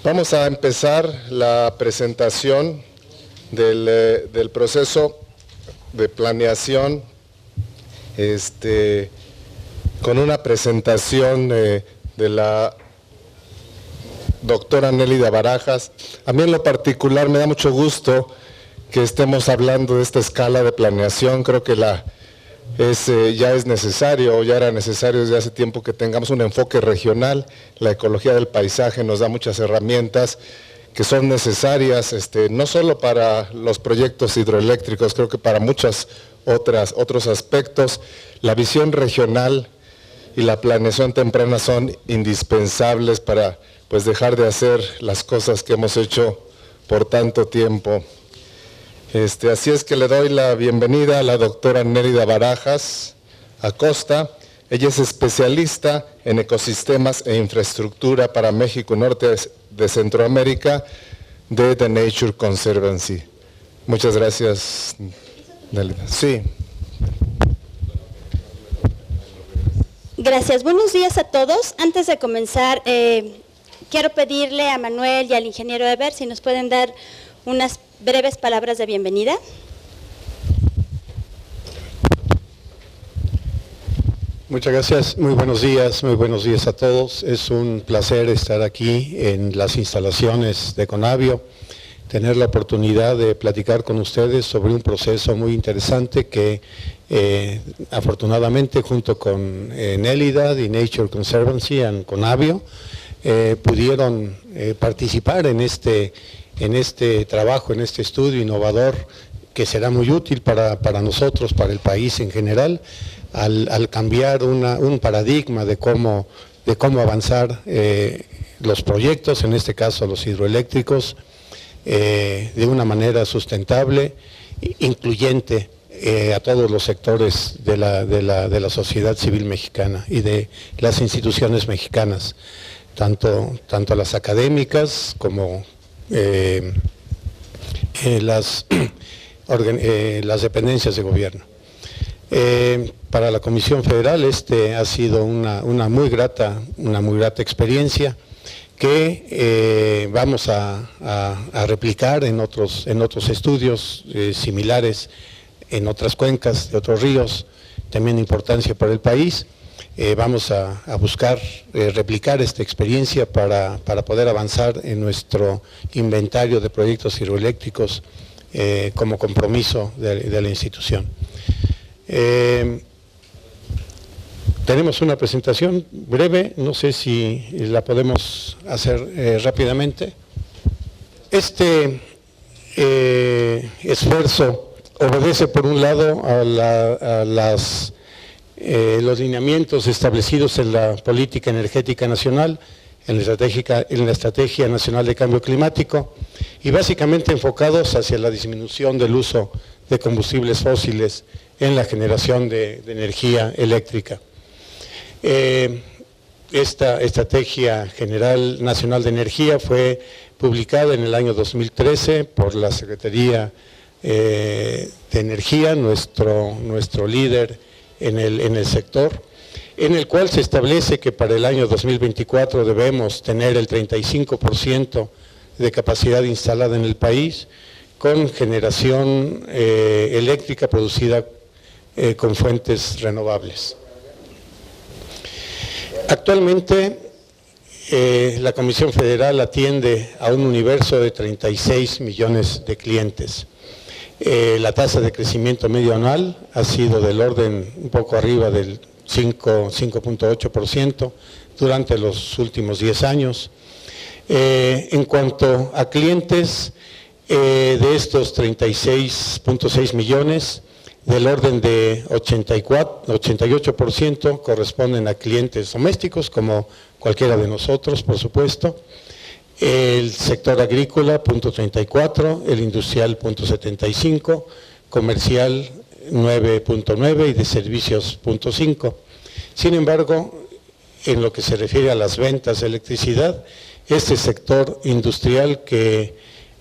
Vamos a empezar la presentación del proceso de planeación con una presentación de la doctora Nélida Barajas. A mí en lo particular me da mucho gusto que estemos hablando de esta escala de planeación. Creo que ya es necesario, o ya era necesario desde hace tiempo que tengamos un enfoque regional. La ecología del paisaje nos da muchas herramientas que son necesarias, no solo para los proyectos hidroeléctricos, creo que para muchos otros aspectos. La visión regional y la planeación temprana son indispensables para dejar de hacer las cosas que hemos hecho por tanto tiempo. Así es que le doy la bienvenida a la doctora Nélida Barajas Acosta. Ella es especialista en ecosistemas e infraestructura para México y norte de Centroamérica de The Nature Conservancy. Muchas gracias, Nélida. Sí. Gracias. Buenos días a todos. Antes de comenzar, quiero pedirle a Manuel y al ingeniero Eber si nos pueden dar unas breves palabras de bienvenida. Muchas gracias, muy buenos días a todos. Es un placer estar aquí en las instalaciones de Conavio, tener la oportunidad de platicar con ustedes sobre un proceso muy interesante que afortunadamente junto con Nélida, The Nature Conservancy y Conavio, pudieron participar en este trabajo, en este estudio innovador que será muy útil para nosotros, para el país en general, al cambiar un paradigma de cómo avanzar los proyectos, en este caso los hidroeléctricos, de una manera sustentable, incluyente a todos los sectores de la sociedad civil mexicana y de las instituciones mexicanas, tanto las académicas como las dependencias de gobierno. Para la Comisión Federal ha sido una muy grata experiencia que vamos a replicar en otros estudios similares en otras cuencas de otros ríos, también de importancia para el país. Vamos a buscar replicar esta experiencia para poder avanzar en nuestro inventario de proyectos hidroeléctricos como compromiso de la institución. Tenemos una presentación breve, no sé si la podemos hacer rápidamente. Este esfuerzo obedece por un lado a los lineamientos establecidos en la Política Energética Nacional, en la Estrategia Nacional de Cambio Climático, y básicamente enfocados hacia la disminución del uso de combustibles fósiles en la generación de energía eléctrica. Esta Estrategia General Nacional de Energía fue publicada en el año 2013 por la Secretaría de Energía, nuestro líder en el sector, en el cual se establece que para el año 2024 debemos tener el 35% de capacidad instalada en el país con generación eléctrica producida con fuentes renovables. Actualmente la Comisión Federal atiende a un universo de 36 millones de clientes. La tasa de crecimiento medio anual ha sido del orden un poco arriba del 5.8% durante los últimos 10 años. En cuanto a clientes, de estos 36.6 millones, del orden de 88% corresponden a clientes domésticos, como cualquiera de nosotros, por supuesto. El sector agrícola, 0.34, el industrial, 0.75, comercial, 9.9 y de servicios, 0.5. Sin embargo, en lo que se refiere a las ventas de electricidad, este sector industrial, que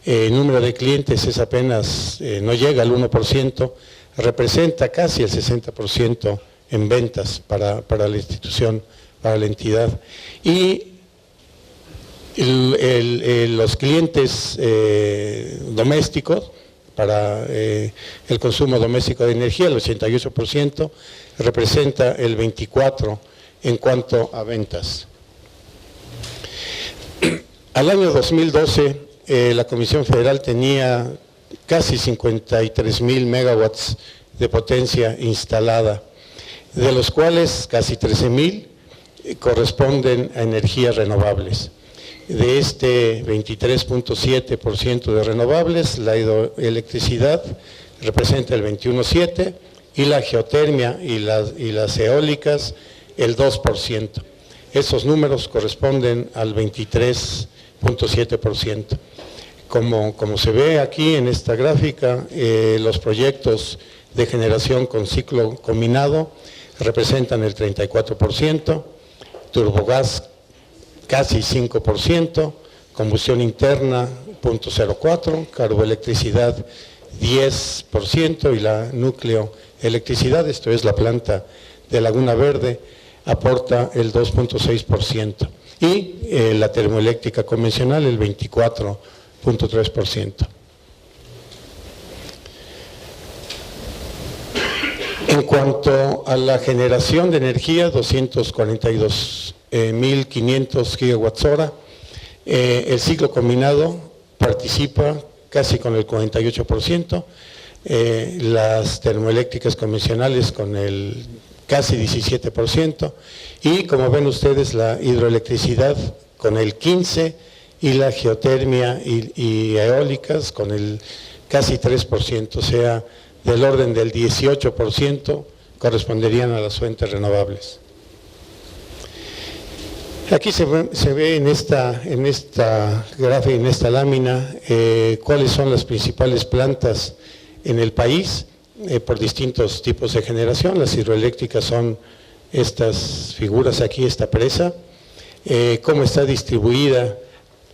el número de clientes es apenas, no llega al 1%, representa casi el 60% en ventas para la institución, para la entidad. Y Los clientes domésticos, para el consumo doméstico de energía, el 88%, representa el 24% en cuanto a ventas. Al año 2012, la Comisión Federal tenía casi 53,000 megawatts de potencia instalada, de los cuales casi 13,000 corresponden a energías renovables. De este 23.7% de renovables, la hidroelectricidad representa el 21.7% y la geotermia y las eólicas el 2%. Esos números corresponden al 23.7%. Como se ve aquí en esta gráfica, los proyectos de generación con ciclo combinado representan el 34%, turbogás casi 5%, combustión interna 0.04%, carboelectricidad 10% y la nucleoelectricidad, esto es la planta de Laguna Verde, aporta el 2.6% y la termoeléctrica convencional el 24.3%. En cuanto a la generación de energía, 242,500 gigawatts hora, el ciclo combinado participa casi con el 48%, las termoeléctricas convencionales con el casi 17%, y como ven ustedes, la hidroelectricidad con el 15% y la geotermia y eólicas con el casi 3%, o sea, del orden del 18% corresponderían a las fuentes renovables. Aquí se ve en esta gráfica, en esta lámina, cuáles son las principales plantas en el país por distintos tipos de generación. Las hidroeléctricas son estas figuras aquí, esta presa, cómo está distribuida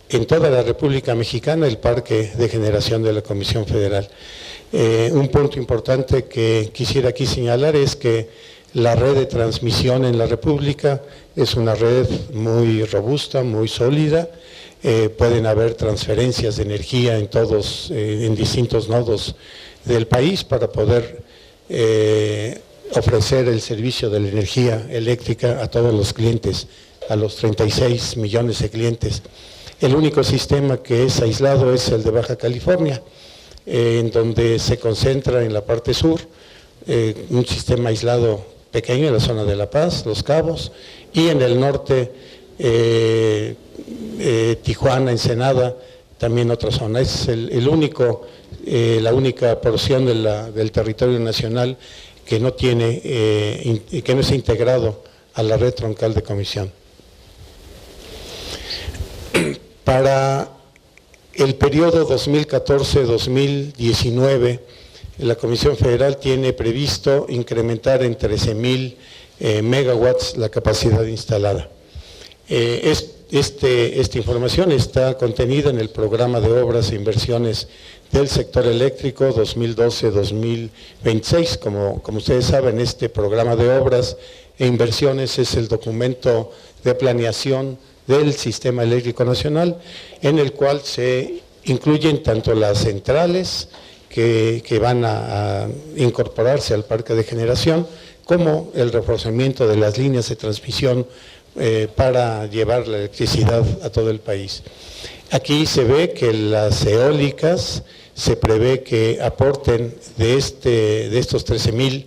en toda la República Mexicana el parque de generación de la Comisión Federal. Un punto importante que quisiera aquí señalar es que la red de transmisión en la República es una red muy robusta, muy sólida. Pueden haber transferencias de energía en distintos nodos del país para poder ofrecer el servicio de la energía eléctrica a todos los clientes, a los 36 millones de clientes. El único sistema que es aislado es el de Baja California, en donde se concentra en la parte sur un sistema aislado pequeño en la zona de La Paz, Los Cabos, y en el norte Tijuana, Ensenada, también otra zona. Es la única porción del territorio nacional que no es integrado a la red troncal de comisión. Para el periodo 2014-2019, la Comisión Federal tiene previsto incrementar en 13,000 megawatts la capacidad instalada. Esta información está contenida en el programa de obras e inversiones del sector eléctrico 2012-2026. Como ustedes saben, este programa de obras e inversiones es el documento de planeación del Sistema Eléctrico Nacional, en el cual se incluyen tanto las centrales que van a incorporarse al parque de generación, como el reforzamiento de las líneas de transmisión para llevar la electricidad a todo el país. Aquí se ve que las eólicas se prevé que aporten de estos 13,000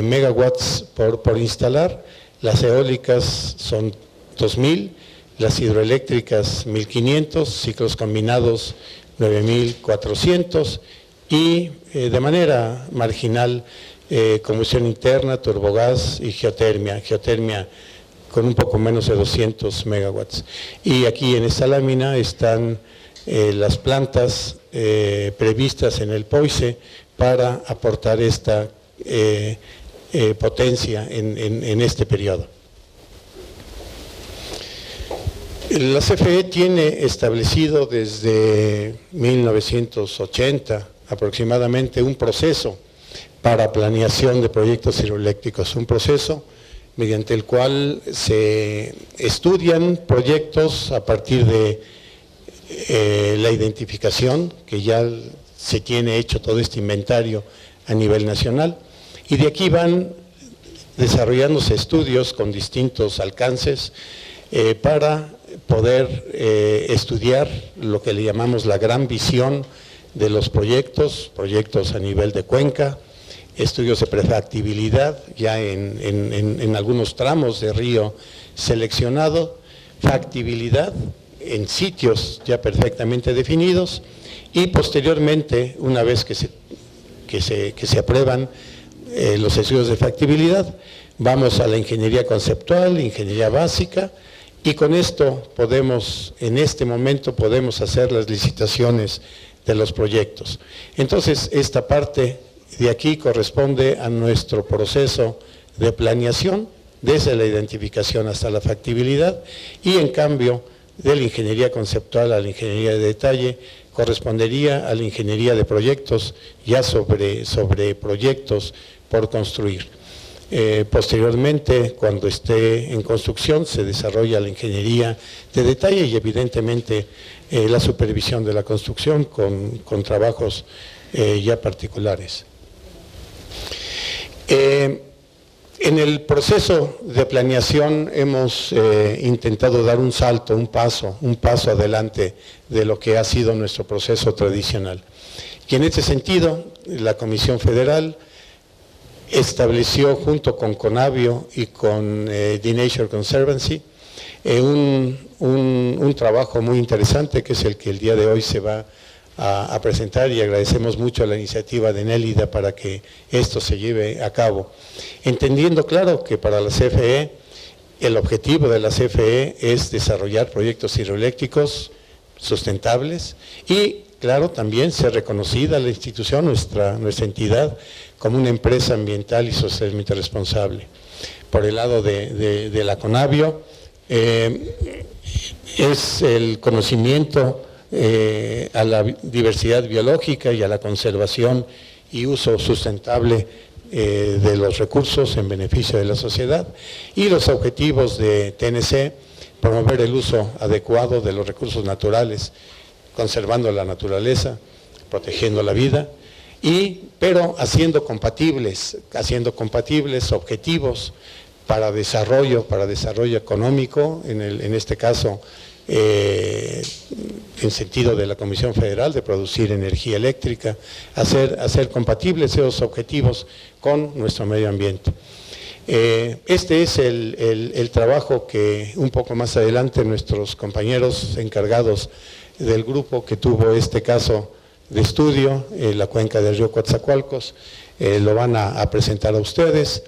megawatts por instalar. Las eólicas son 2,000, las hidroeléctricas 1,500, ciclos combinados 9,400 y de manera marginal combustión interna, turbogás y geotermia con un poco menos de 200 megawatts. Y aquí en esta lámina están las plantas previstas en el POICE para aportar esta potencia en este periodo. La CFE tiene establecido desde 1980 aproximadamente un proceso para planeación de proyectos hidroeléctricos, un proceso mediante el cual se estudian proyectos a partir de la identificación, que ya se tiene hecho todo este inventario a nivel nacional, y de aquí van desarrollándose estudios con distintos alcances para poder estudiar lo que le llamamos la gran visión de los proyectos a nivel de cuenca, estudios de prefactibilidad ya en algunos tramos de río seleccionado, factibilidad en sitios ya perfectamente definidos y posteriormente, una vez que se aprueban los estudios de factibilidad, vamos a la ingeniería conceptual, ingeniería básica, y con esto podemos, en este momento, podemos hacer las licitaciones de los proyectos. Entonces, esta parte de aquí corresponde a nuestro proceso de planeación, desde la identificación hasta la factibilidad, y en cambio, de la ingeniería conceptual a la ingeniería de detalle, correspondería a la ingeniería de proyectos, ya sobre proyectos por construir. Posteriormente, cuando esté en construcción, se desarrolla la ingeniería de detalle y evidentemente la supervisión de la construcción con trabajos ya particulares. En el proceso de planeación hemos intentado dar un salto, un paso adelante de lo que ha sido nuestro proceso tradicional. Y en este sentido, la Comisión Federal estableció junto con Conavio y con The Nature Conservancy un trabajo muy interesante, que es el que el día de hoy se va a presentar, y agradecemos mucho la iniciativa de Nélida para que esto se lleve a cabo. Entendiendo, claro, que para la CFE, el objetivo de la CFE es desarrollar proyectos hidroeléctricos sustentables y, claro, también ser reconocida la institución, nuestra entidad, como una empresa ambiental y socialmente responsable. Por el lado de la Conavio, es el conocimiento a la diversidad biológica y a la conservación y uso sustentable de los recursos en beneficio de la sociedad, y los objetivos de TNC: promover el uso adecuado de los recursos naturales, conservando la naturaleza, protegiendo la vida, pero haciendo compatibles objetivos para desarrollo económico, en este caso en sentido de la Comisión Federal de producir energía eléctrica, hacer compatibles esos objetivos con nuestro medio ambiente. Este es el trabajo que un poco más adelante nuestros compañeros encargados del grupo que tuvo este caso de estudio, la cuenca del río Coatzacoalcos, lo van a presentar a ustedes.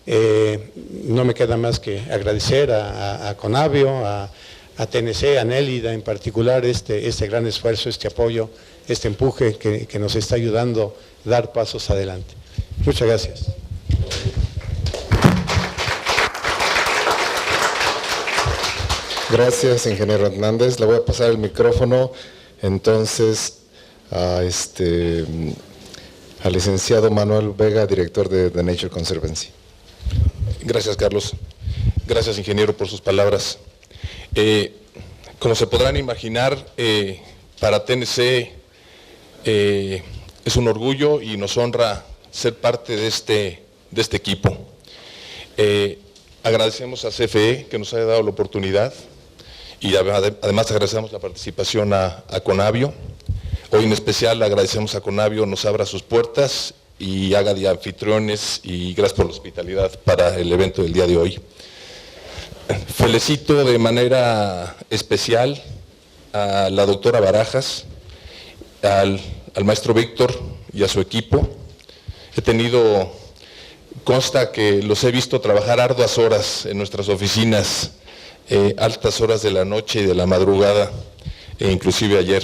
No me queda más que agradecer a Conavio, a TNC, a Nélida en particular, este gran esfuerzo, este apoyo, este empuje que nos está ayudando a dar pasos adelante. Muchas gracias. Gracias, ingeniero Hernández. Le voy a pasar el micrófono entonces al licenciado Manuel Vega, director de The Nature Conservancy. Gracias, Carlos. Gracias, ingeniero, por sus palabras. Como se podrán imaginar, para TNC es un orgullo y nos honra ser parte de este equipo. Agradecemos a CFE que nos haya dado la oportunidad, y además agradecemos la participación a Conavio. Hoy en especial agradecemos a Conavio nos abra sus puertas y haga de anfitriones, y gracias por la hospitalidad para el evento del día de hoy. Felicito de manera especial a la doctora Barajas, al maestro Víctor y a su equipo. Consta que los he visto trabajar arduas horas en nuestras oficinas, altas horas de la noche y de la madrugada, inclusive ayer.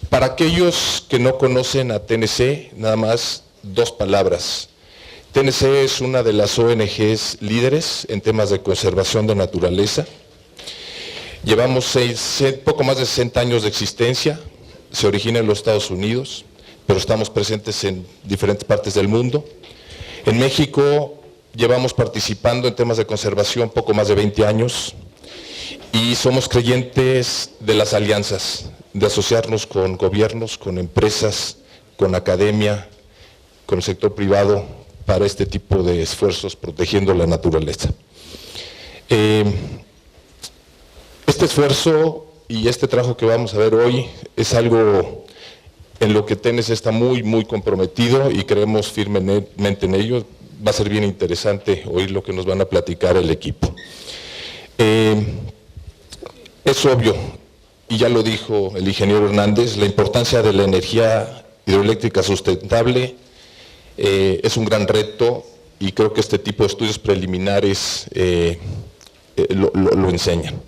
Para aquellos que no conocen a TNC, nada más 2 palabras. TNC es una de las ONGs líderes en temas de conservación de naturaleza. Llevamos poco más de 60 años de existencia, se origina en los Estados Unidos, pero estamos presentes en diferentes partes del mundo. En México llevamos participando en temas de conservación poco más de 20 años y somos creyentes de las alianzas, de asociarnos con gobiernos, con empresas, con academia, con el sector privado para este tipo de esfuerzos protegiendo la naturaleza. Este esfuerzo y este trabajo que vamos a ver hoy es algo en lo que TNC está muy comprometido y creemos firmemente en ello. Va a ser bien interesante oír lo que nos van a platicar el equipo. Es obvio, y ya lo dijo el ingeniero Hernández, la importancia de la energía hidroeléctrica sustentable es un gran reto y creo que este tipo de estudios preliminares lo enseñan.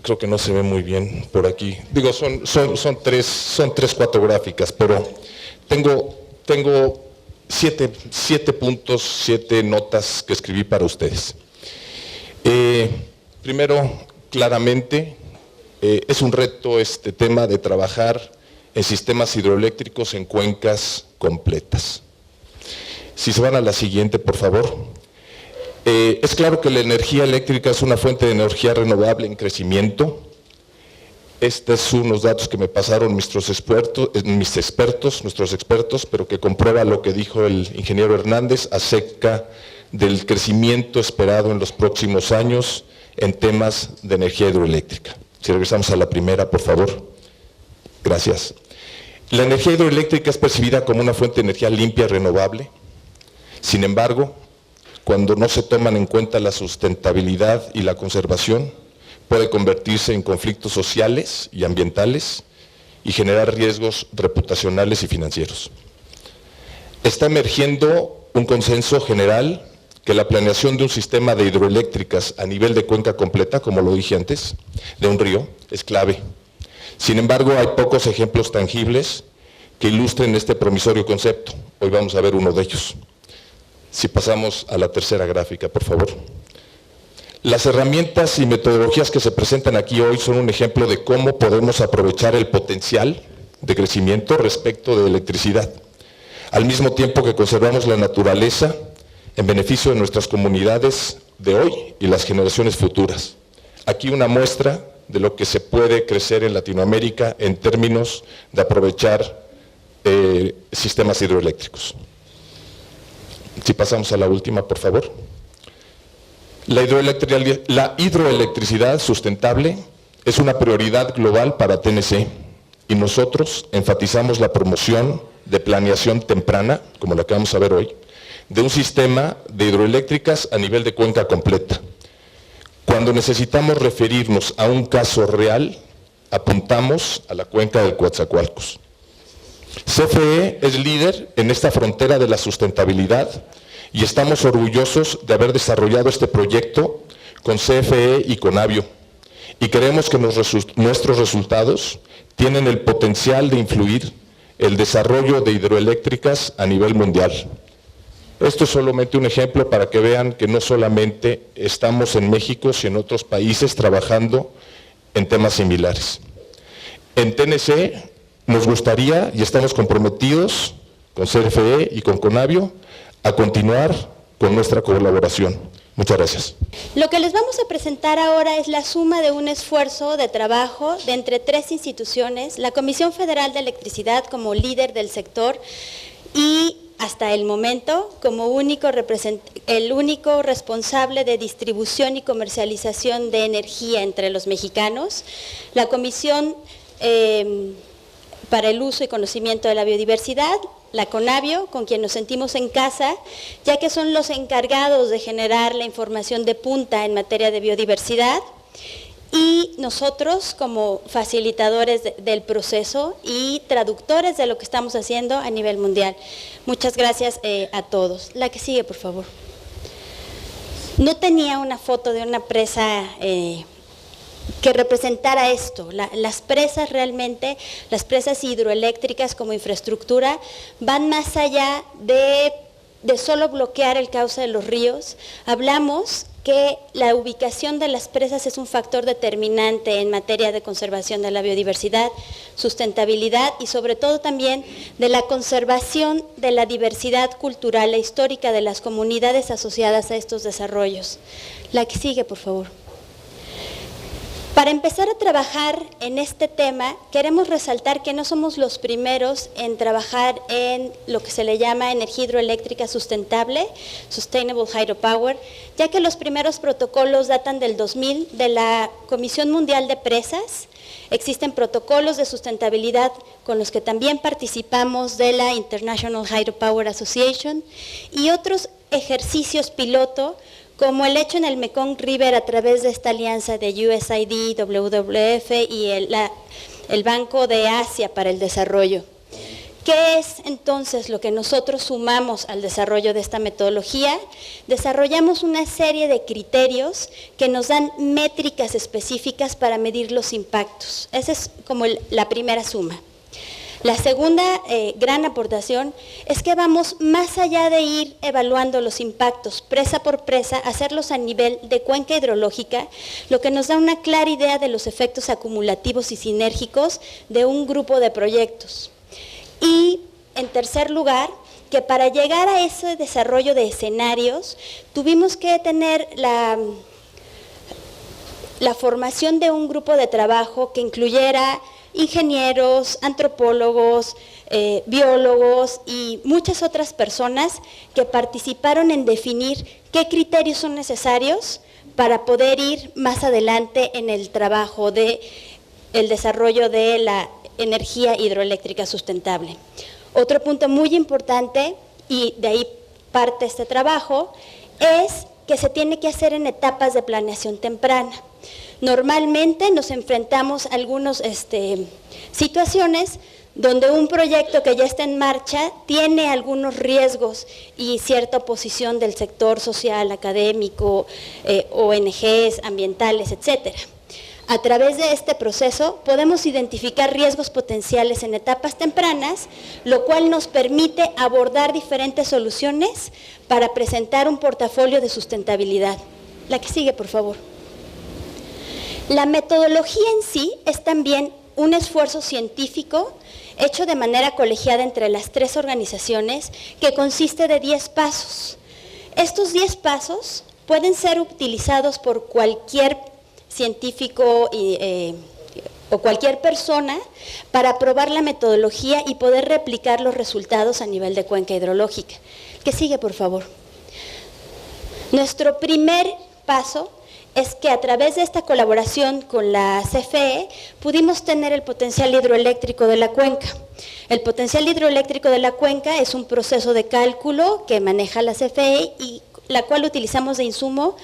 Creo que no se ve muy bien por aquí, digo, son tres, cuatro gráficas, pero tengo 7 puntos, 7 notas que escribí para ustedes. Primero, claramente, es un reto este tema de trabajar en sistemas hidroeléctricos en cuencas completas. Si se van a la siguiente, por favor. Es claro que la energía eléctrica es una fuente de energía renovable en crecimiento. Estos son unos datos que me pasaron nuestros expertos, pero que comprueba lo que dijo el ingeniero Hernández acerca del crecimiento esperado en los próximos años en temas de energía hidroeléctrica. Si regresamos a la primera, por favor. Gracias. La energía hidroeléctrica es percibida como una fuente de energía limpia y renovable. Sin embargo, cuando no se toman en cuenta la sustentabilidad y la conservación, puede convertirse en conflictos sociales y ambientales y generar riesgos reputacionales y financieros. Está emergiendo un consenso general que la planeación de un sistema de hidroeléctricas a nivel de cuenca completa, como lo dije antes, de un río, es clave. Sin embargo, hay pocos ejemplos tangibles que ilustren este promisorio concepto. Hoy vamos a ver uno de ellos. Si pasamos a la tercera gráfica, por favor. Las herramientas y metodologías que se presentan aquí hoy son un ejemplo de cómo podemos aprovechar el potencial de crecimiento respecto de electricidad, al mismo tiempo que conservamos la naturaleza en beneficio de nuestras comunidades de hoy y las generaciones futuras. Aquí una muestra de lo que se puede crecer en Latinoamérica en términos de aprovechar sistemas hidroeléctricos. Si pasamos a la última, por favor. La hidroelectricidad sustentable es una prioridad global para TNC y nosotros enfatizamos la promoción de planeación temprana, como la que vamos a ver hoy, de un sistema de hidroeléctricas a nivel de cuenca completa. Cuando necesitamos referirnos a un caso real, apuntamos a la cuenca del Coatzacoalcos. CFE es líder en esta frontera de la sustentabilidad y estamos orgullosos de haber desarrollado este proyecto con CFE y con Avio. Y creemos que nuestros resultados tienen el potencial de influir el desarrollo de hidroeléctricas a nivel mundial. Esto es solamente un ejemplo para que vean que no solamente estamos en México, sino en otros países trabajando en temas similares. En TNC nos gustaría y estamos comprometidos con CFE y con Conavio a continuar con nuestra colaboración. Muchas gracias. Lo que les vamos a presentar ahora es la suma de un esfuerzo de trabajo de entre 3 instituciones, la Comisión Federal de Electricidad como líder del sector y hasta el momento como el único responsable de distribución y comercialización de energía entre los mexicanos, la Comisión para el Uso y Conocimiento de la Biodiversidad, la Conavio, con quien nos sentimos en casa, ya que son los encargados de generar la información de punta en materia de biodiversidad, y nosotros como facilitadores del proceso y traductores de lo que estamos haciendo a nivel mundial. Muchas gracias a todos. La que sigue, por favor. No tenía una foto de una presa que representara esto. Las presas realmente, las presas hidroeléctricas como infraestructura, van más allá de solo bloquear el cauce de los ríos. Hablamos que la ubicación de las presas es un factor determinante en materia de conservación de la biodiversidad, sustentabilidad y sobre todo también de la conservación de la diversidad cultural e histórica de las comunidades asociadas a estos desarrollos. La que sigue, por favor. Para empezar a trabajar en este tema, queremos resaltar que no somos los primeros en trabajar en lo que se le llama energía hidroeléctrica sustentable, Sustainable Hydropower, ya que los primeros protocolos datan del 2000 de la Comisión Mundial de Presas. Existen protocolos de sustentabilidad con los que también participamos de la International Hydropower Association y otros ejercicios piloto como el hecho en el Mekong River a través de esta alianza de USAID, WWF y el Banco de Asia para el Desarrollo. ¿Qué es entonces lo que nosotros sumamos al desarrollo de esta metodología? Desarrollamos una serie de criterios que nos dan métricas específicas para medir los impactos. Esa es como la primera suma. La segunda gran aportación es que vamos más allá de ir evaluando los impactos presa por presa, hacerlos a nivel de cuenca hidrológica, lo que nos da una clara idea de los efectos acumulativos y sinérgicos de un grupo de proyectos. Y en tercer lugar, que para llegar a ese desarrollo de escenarios, tuvimos que tener la formación de un grupo de trabajo que incluyera ingenieros, antropólogos, biólogos y muchas otras personas que participaron en definir qué criterios son necesarios para poder ir más adelante en el trabajo de el desarrollo de la energía hidroeléctrica sustentable. Otro punto muy importante, y de ahí parte este trabajo, es que se tiene que hacer en etapas de planeación temprana. Normalmente nos enfrentamos a algunas situaciones donde un proyecto que ya está en marcha tiene algunos riesgos y cierta oposición del sector social, académico, ONGs, ambientales, etcétera. A través de este proceso podemos identificar riesgos potenciales en etapas tempranas, lo cual nos permite abordar diferentes soluciones para presentar un portafolio de sustentabilidad. La que sigue, por favor. La metodología en sí es también un esfuerzo científico hecho de manera colegiada entre las tres organizaciones que consiste de 10 pasos. Estos 10 pasos pueden ser utilizados por cualquier científico o cualquier persona para probar la metodología y poder replicar los resultados a nivel de cuenca hidrológica. Que sigue, por favor. Nuestro primer paso es que a través de esta colaboración con la CFE pudimos tener el potencial hidroeléctrico de la cuenca. El potencial hidroeléctrico de la cuenca es un proceso de cálculo que maneja la CFE y la cual utilizamos de insumo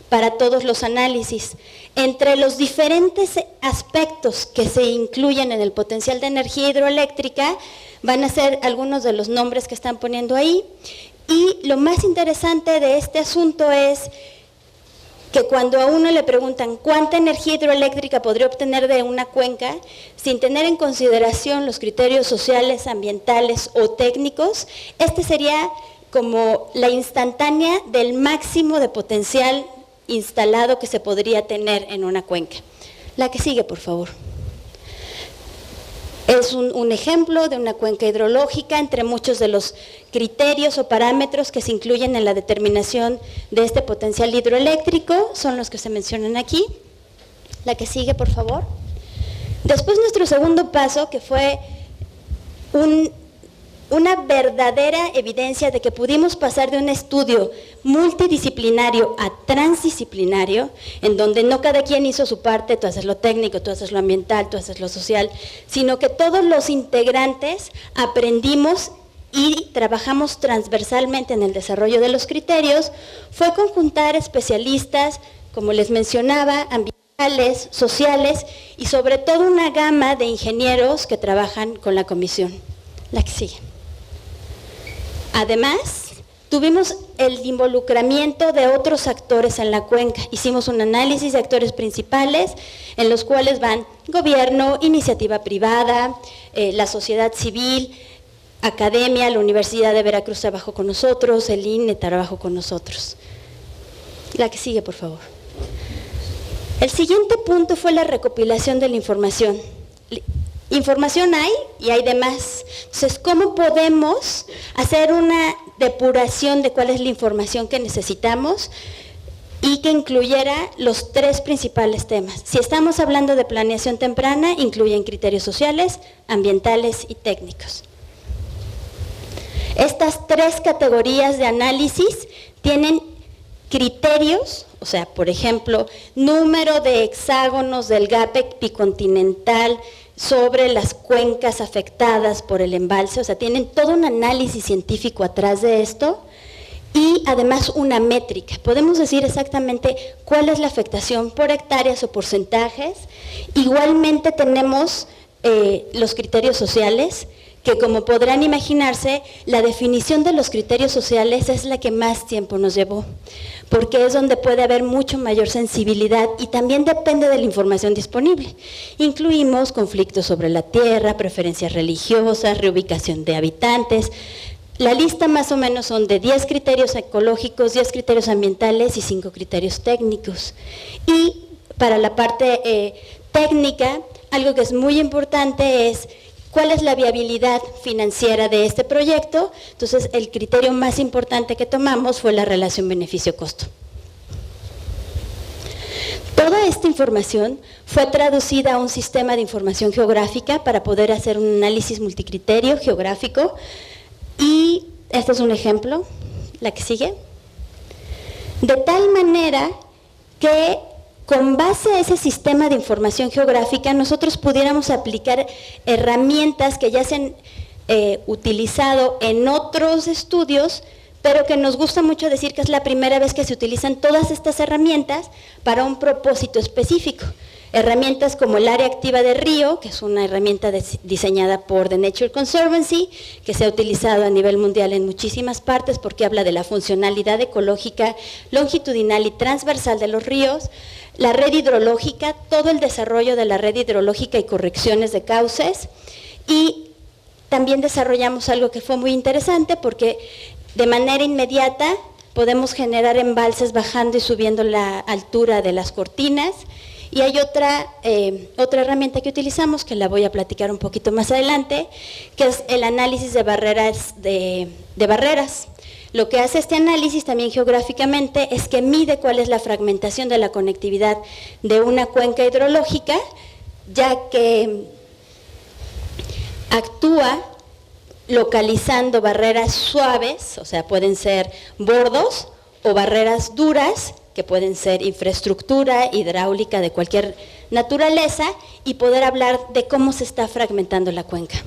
para todos los análisis. Entre los diferentes aspectos que se incluyen en el potencial de energía hidroeléctrica van a ser algunos de los nombres que están poniendo ahí. Y lo más interesante de este asunto es que cuando a uno le preguntan cuánta energía hidroeléctrica podría obtener de una cuenca, sin tener en consideración los criterios sociales, ambientales o técnicos, este sería como la instantánea del máximo de potencial instalado que se podría tener en una cuenca. La que sigue, por favor. Es un ejemplo de una cuenca hidrológica entre muchos de los criterios o parámetros que se incluyen en la determinación de este potencial hidroeléctrico, son los que se mencionan aquí. La que sigue, por favor. Después nuestro segundo paso, que fue una verdadera evidencia de que pudimos pasar de un estudio multidisciplinario a transdisciplinario, en donde no cada quien hizo su parte, tú haces lo técnico, tú haces lo ambiental, tú haces lo social, sino que todos los integrantes aprendimos y trabajamos transversalmente en el desarrollo de los criterios, fue conjuntar especialistas, como les mencionaba, ambientales, sociales y sobre todo una gama de ingenieros que trabajan con la comisión. La que sigue. Además, tuvimos el involucramiento de otros actores en la cuenca. Hicimos un análisis de actores principales en los cuales van gobierno, iniciativa privada, la sociedad civil, academia, la Universidad de Veracruz trabajó con nosotros, el INE trabajó con nosotros. La que sigue, por favor. El siguiente punto fue la recopilación de la información. Información hay y hay de más. Entonces, ¿cómo podemos hacer una depuración de cuál es la información que necesitamos y que incluyera los 3 principales temas? Si estamos hablando de planeación temprana, incluyen criterios sociales, ambientales y técnicos. Estas 3 categorías de análisis tienen criterios, o sea, por ejemplo, número de hexágonos del gap epicontinental sobre las cuencas afectadas por el embalse, o sea, tienen todo un análisis científico atrás de esto y además una métrica. Podemos decir exactamente cuál es la afectación por hectáreas o porcentajes. Igualmente tenemos los criterios sociales, que como podrán imaginarse, la definición de los criterios sociales es la que más tiempo nos llevó, porque es donde puede haber mucho mayor sensibilidad y también depende de la información disponible. Incluimos conflictos sobre la tierra, preferencias religiosas, reubicación de habitantes. La lista más o menos son de 10 criterios ecológicos, 10 criterios ambientales y 5 criterios técnicos. Y para la parte técnica, algo que es muy importante es ¿cuál es la viabilidad financiera de este proyecto? Entonces, el criterio más importante que tomamos fue la relación beneficio-costo. Toda esta información fue traducida a un sistema de información geográfica para poder hacer un análisis multicriterio geográfico. Y este es un ejemplo, la que sigue. De tal manera que con base a ese sistema de información geográfica, nosotros pudiéramos aplicar herramientas que ya se han utilizado en otros estudios, pero que nos gusta mucho decir que es la primera vez que se utilizan todas estas herramientas para un propósito específico. Herramientas como el área activa de río, que es una herramienta diseñada por The Nature Conservancy, que se ha utilizado a nivel mundial en muchísimas partes porque habla de la funcionalidad ecológica longitudinal y transversal de los ríos. La red hidrológica, todo el desarrollo de la red hidrológica y correcciones de cauces. Y también desarrollamos algo que fue muy interesante porque de manera inmediata podemos generar embalses bajando y subiendo la altura de las cortinas. Y hay otra herramienta que utilizamos, que la voy a platicar un poquito más adelante, que es el análisis de barreras. Lo que hace este análisis también geográficamente es que mide cuál es la fragmentación de la conectividad de una cuenca hidrológica, ya que actúa localizando barreras suaves, o sea, pueden ser bordos, o barreras duras, que pueden ser infraestructura hidráulica de cualquier naturaleza, y poder hablar de cómo se está fragmentando la cuenca.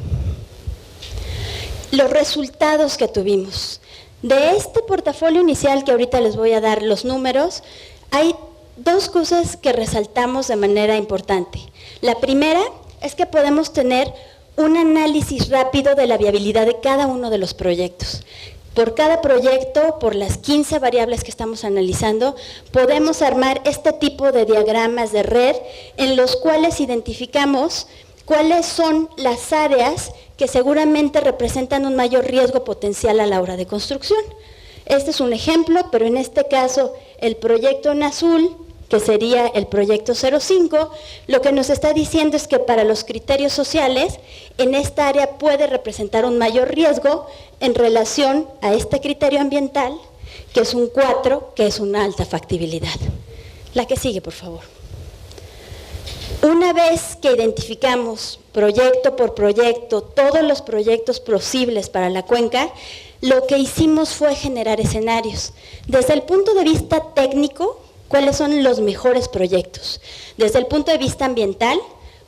Los resultados que tuvimos. De este portafolio inicial, que ahorita les voy a dar los números, hay 2 cosas que resaltamos de manera importante. La primera es que podemos tener un análisis rápido de la viabilidad de cada uno de los proyectos. Por cada proyecto, por las 15 variables que estamos analizando, podemos armar este tipo de diagramas de red en los cuales identificamos cuáles son las áreas que seguramente representan un mayor riesgo potencial a la hora de construcción. Este es un ejemplo, pero en este caso el proyecto en azul, que sería el proyecto 05, lo que nos está diciendo es que para los criterios sociales, en esta área puede representar un mayor riesgo en relación a este criterio ambiental, que es un 4, que es una alta factibilidad. La que sigue, por favor. Una vez que identificamos proyecto por proyecto, todos los proyectos posibles para la cuenca, lo que hicimos fue generar escenarios. Desde el punto de vista técnico, ¿cuáles son los mejores proyectos? Desde el punto de vista ambiental,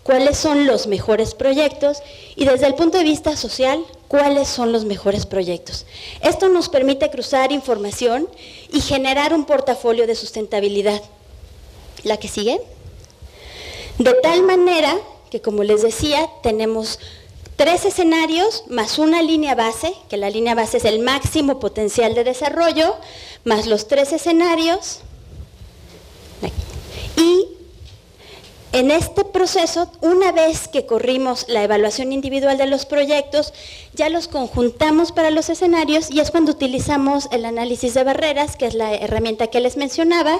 ¿cuáles son los mejores proyectos? Y desde el punto de vista social, ¿cuáles son los mejores proyectos? Esto nos permite cruzar información y generar un portafolio de sustentabilidad. ¿La que sigue? De tal manera que, como les decía, tenemos 3 escenarios más una línea base, que la línea base es el máximo potencial de desarrollo, más los 3 escenarios. Y En este proceso, una vez que corrimos la evaluación individual de los proyectos, ya los conjuntamos para los escenarios y es cuando utilizamos el análisis de barreras, que es la herramienta que les mencionaba,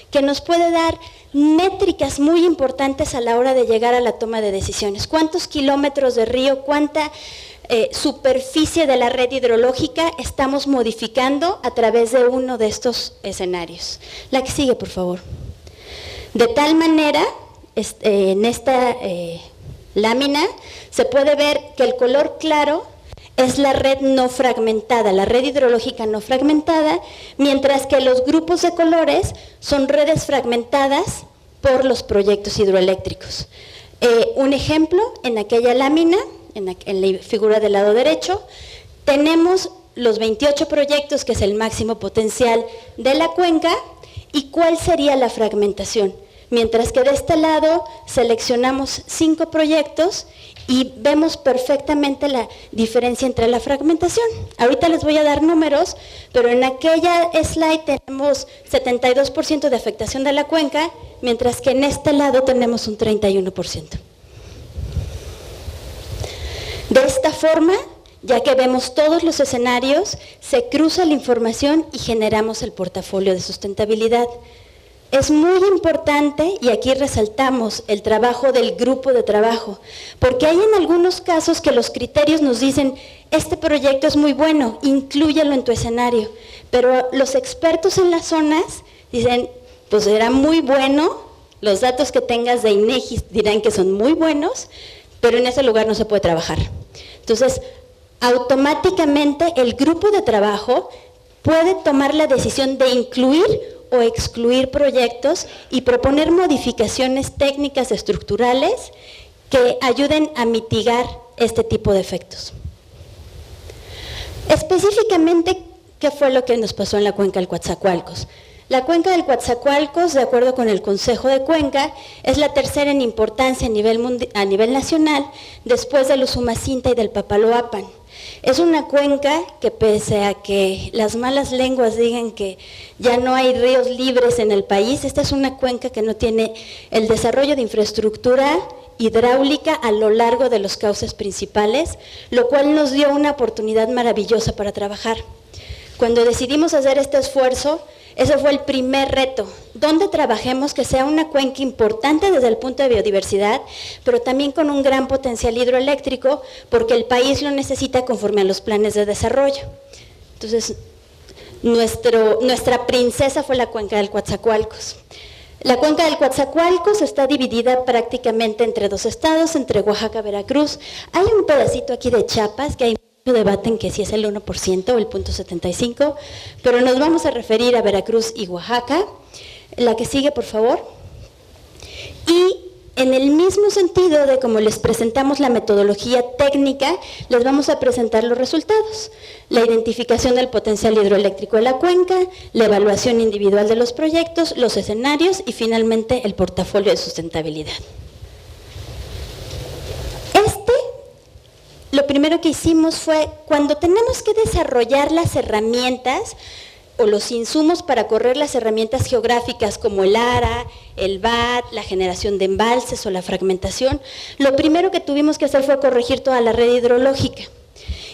que nos puede dar métricas muy importantes a la hora de llegar a la toma de decisiones. ¿Cuántos kilómetros de río, cuánta superficie de la red hidrológica estamos modificando a través de uno de estos escenarios? La que sigue, por favor. De tal manera, en esta lámina se puede ver que el color claro es la red no fragmentada, la red hidrológica no fragmentada, mientras que los grupos de colores son redes fragmentadas por los proyectos hidroeléctricos. Un ejemplo, en aquella lámina, en la figura del lado derecho, tenemos los 28 proyectos, que es el máximo potencial de la cuenca, y cuál sería la fragmentación. Mientras que de este lado seleccionamos 5 proyectos y vemos perfectamente la diferencia entre la fragmentación. Ahorita les voy a dar números, pero en aquella slide tenemos 72% de afectación de la cuenca, mientras que en este lado tenemos un 31%. De esta forma, ya que vemos todos los escenarios, se cruza la información y generamos el portafolio de sustentabilidad. Es muy importante, y aquí resaltamos el trabajo del grupo de trabajo, porque hay en algunos casos que los criterios nos dicen, este proyecto es muy bueno, inclúyelo en tu escenario, pero los expertos en las zonas dicen, pues será muy bueno, los datos que tengas de INEGI dirán que son muy buenos, pero en ese lugar no se puede trabajar. Entonces, automáticamente el grupo de trabajo puede tomar la decisión de incluir o excluir proyectos y proponer modificaciones técnicas estructurales que ayuden a mitigar este tipo de efectos. Específicamente, ¿qué fue lo que nos pasó en la cuenca del Coatzacoalcos? La cuenca del Coatzacoalcos, de acuerdo con el Consejo de Cuenca, es la tercera en importancia a nivel nacional, después del Usumacinta y del Papaloapan. Es una cuenca que, pese a que las malas lenguas digan que ya no hay ríos libres en el país, esta es una cuenca que no tiene el desarrollo de infraestructura hidráulica a lo largo de los cauces principales, lo cual nos dio una oportunidad maravillosa para trabajar. Cuando decidimos hacer este esfuerzo, ese fue el primer reto, donde trabajemos que sea una cuenca importante desde el punto de biodiversidad, pero también con un gran potencial hidroeléctrico, porque el país lo necesita conforme a los planes de desarrollo. Entonces, nuestra princesa fue la cuenca del Coatzacoalcos. La cuenca del Coatzacoalcos está dividida prácticamente entre 2 estados, entre Oaxaca y Veracruz. Hay un pedacito aquí de Chiapas que hay debaten que si es el 1% o el 0.75, pero nos vamos a referir a Veracruz y Oaxaca. La que sigue, por favor. Y en el mismo sentido de como les presentamos la metodología técnica, les vamos a presentar los resultados. La identificación del potencial hidroeléctrico de la cuenca, la evaluación individual de los proyectos, los escenarios y finalmente el portafolio de sustentabilidad. Lo primero que hicimos fue, cuando tenemos que desarrollar las herramientas o los insumos para correr las herramientas geográficas como el ARA, el BAT, la generación de embalses o la fragmentación, lo primero que tuvimos que hacer fue corregir toda la red hidrológica.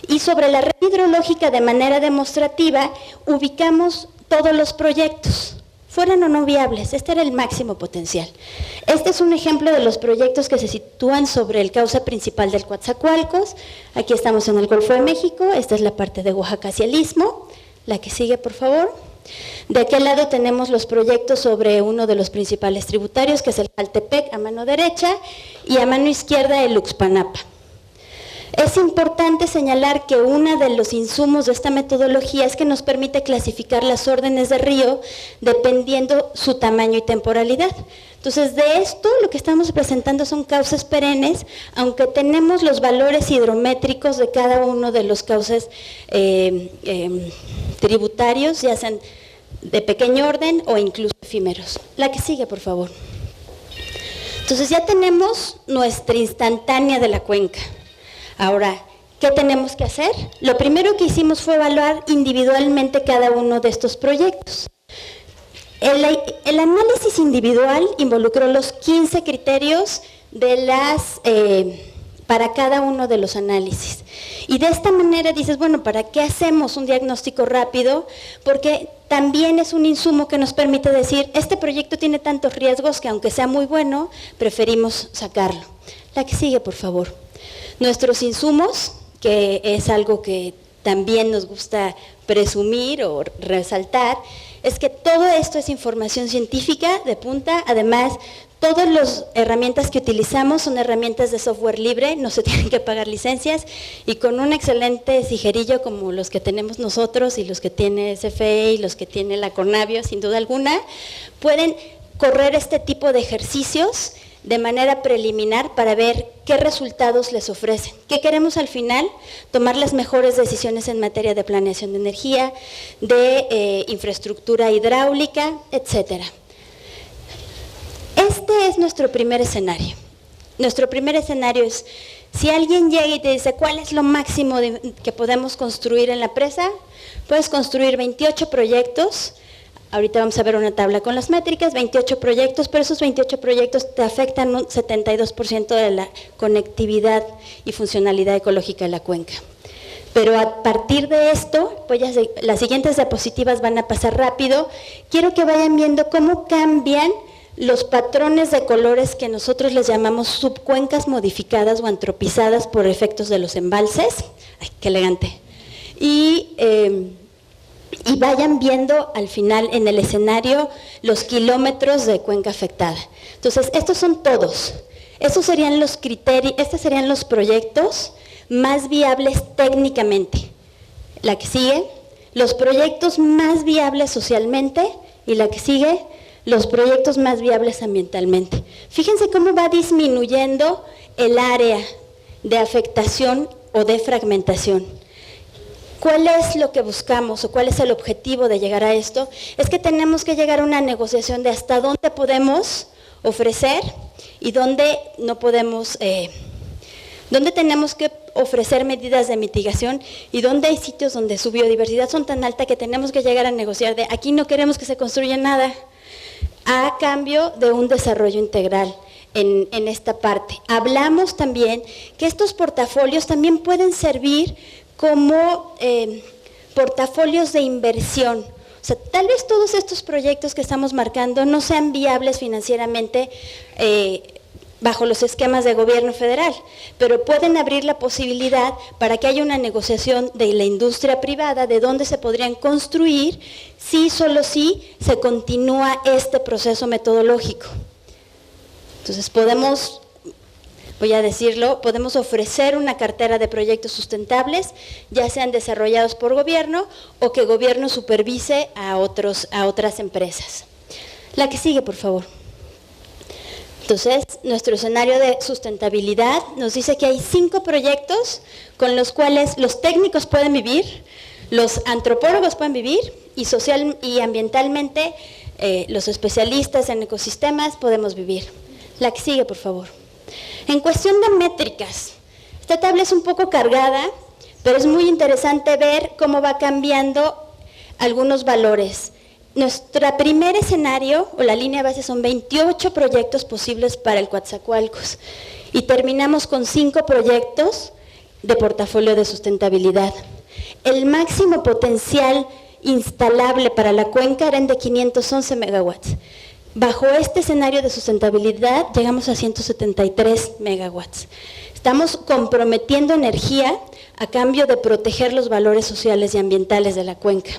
Y sobre la red hidrológica, de manera demostrativa, ubicamos todos los proyectos, fueran o no viables. Este era el máximo potencial. Este es un ejemplo de los proyectos que se sitúan sobre el cauce principal del Coatzacoalcos. Aquí estamos en el Golfo de México, esta es la parte de Oaxaca hacia el Istmo. La que sigue, por favor. De aquel lado tenemos los proyectos sobre uno de los principales tributarios, que es el Jaltepec, a mano derecha, y a mano izquierda el Uxpanapa. Es importante señalar que uno de los insumos de esta metodología es que nos permite clasificar las órdenes de río dependiendo su tamaño y temporalidad. Entonces, de esto lo que estamos presentando son cauces perennes, aunque tenemos los valores hidrométricos de cada uno de los cauces tributarios, ya sean de pequeño orden o incluso efímeros. La que sigue, por favor. Entonces, ya tenemos nuestra instantánea de la cuenca. Ahora, ¿qué tenemos que hacer? Lo primero que hicimos fue evaluar individualmente cada uno de estos proyectos. El análisis individual involucró los 15 criterios para cada uno de los análisis. Y de esta manera dices, bueno, ¿para qué hacemos un diagnóstico rápido? Porque también es un insumo que nos permite decir, este proyecto tiene tantos riesgos que aunque sea muy bueno, preferimos sacarlo. La que sigue, por favor. Nuestros insumos, que es algo que también nos gusta presumir o resaltar, es que todo esto es información científica de punta. Además, todas las herramientas que utilizamos son herramientas de software libre, no se tienen que pagar licencias, y con un excelente tijerillo como los que tenemos nosotros y los que tiene SFE y los que tiene la Conavio, sin duda alguna, pueden correr este tipo de ejercicios de manera preliminar para ver qué resultados les ofrecen. ¿Qué queremos al final? Tomar las mejores decisiones en materia de planeación de energía, de infraestructura hidráulica, etcétera. Este es nuestro primer escenario. Nuestro primer escenario es, si alguien llega y te dice, ¿cuál es lo máximo que podemos construir en la presa? Puedes construir 28 proyectos. Ahorita vamos a ver una tabla con las métricas, 28 proyectos, pero esos 28 proyectos te afectan un 72% de la conectividad y funcionalidad ecológica de la cuenca. Pero a partir de esto, pues ya las siguientes diapositivas van a pasar rápido. Quiero que vayan viendo cómo cambian los patrones de colores que nosotros les llamamos subcuencas modificadas o antropizadas por efectos de los embalses. ¡Ay, qué elegante! Y vayan viendo al final en el escenario los kilómetros de cuenca afectada. Entonces, estos son todos. Estos serían los criterios, estos serían los proyectos más viables técnicamente. La que sigue, los proyectos más viables socialmente, y la que sigue, los proyectos más viables ambientalmente. Fíjense cómo va disminuyendo el área de afectación o de fragmentación. ¿Cuál es lo que buscamos o cuál es el objetivo de llegar a esto? Es que tenemos que llegar a una negociación de hasta dónde podemos ofrecer y dónde no podemos, dónde tenemos que ofrecer medidas de mitigación y dónde hay sitios donde su biodiversidad son tan alta que tenemos que llegar a negociar de aquí no queremos que se construya nada, a cambio de un desarrollo integral en esta parte. Hablamos también que estos portafolios también pueden servir como portafolios de inversión. O sea, tal vez todos estos proyectos que estamos marcando no sean viables financieramente bajo los esquemas de gobierno federal, pero pueden abrir la posibilidad para que haya una negociación de la industria privada de dónde se podrían construir si solo si se continúa este proceso metodológico. Entonces podemos, voy a decirlo, podemos ofrecer una cartera de proyectos sustentables, ya sean desarrollados por gobierno o que gobierno supervise a otras empresas. La que sigue, por favor. Entonces, nuestro escenario de sustentabilidad nos dice que hay 5 proyectos con los cuales los técnicos pueden vivir, los antropólogos pueden vivir y social y ambientalmente los especialistas en ecosistemas podemos vivir. La que sigue, por favor. En cuestión de métricas, esta tabla es un poco cargada, pero es muy interesante ver cómo va cambiando algunos valores. Nuestro primer escenario, o la línea base, son 28 proyectos posibles para el Coatzacoalcos y terminamos con 5 proyectos de portafolio de sustentabilidad. El máximo potencial instalable para la cuenca eran de 511 megawatts. Bajo este escenario de sustentabilidad llegamos a 173 megawatts. Estamos comprometiendo energía a cambio de proteger los valores sociales y ambientales de la cuenca.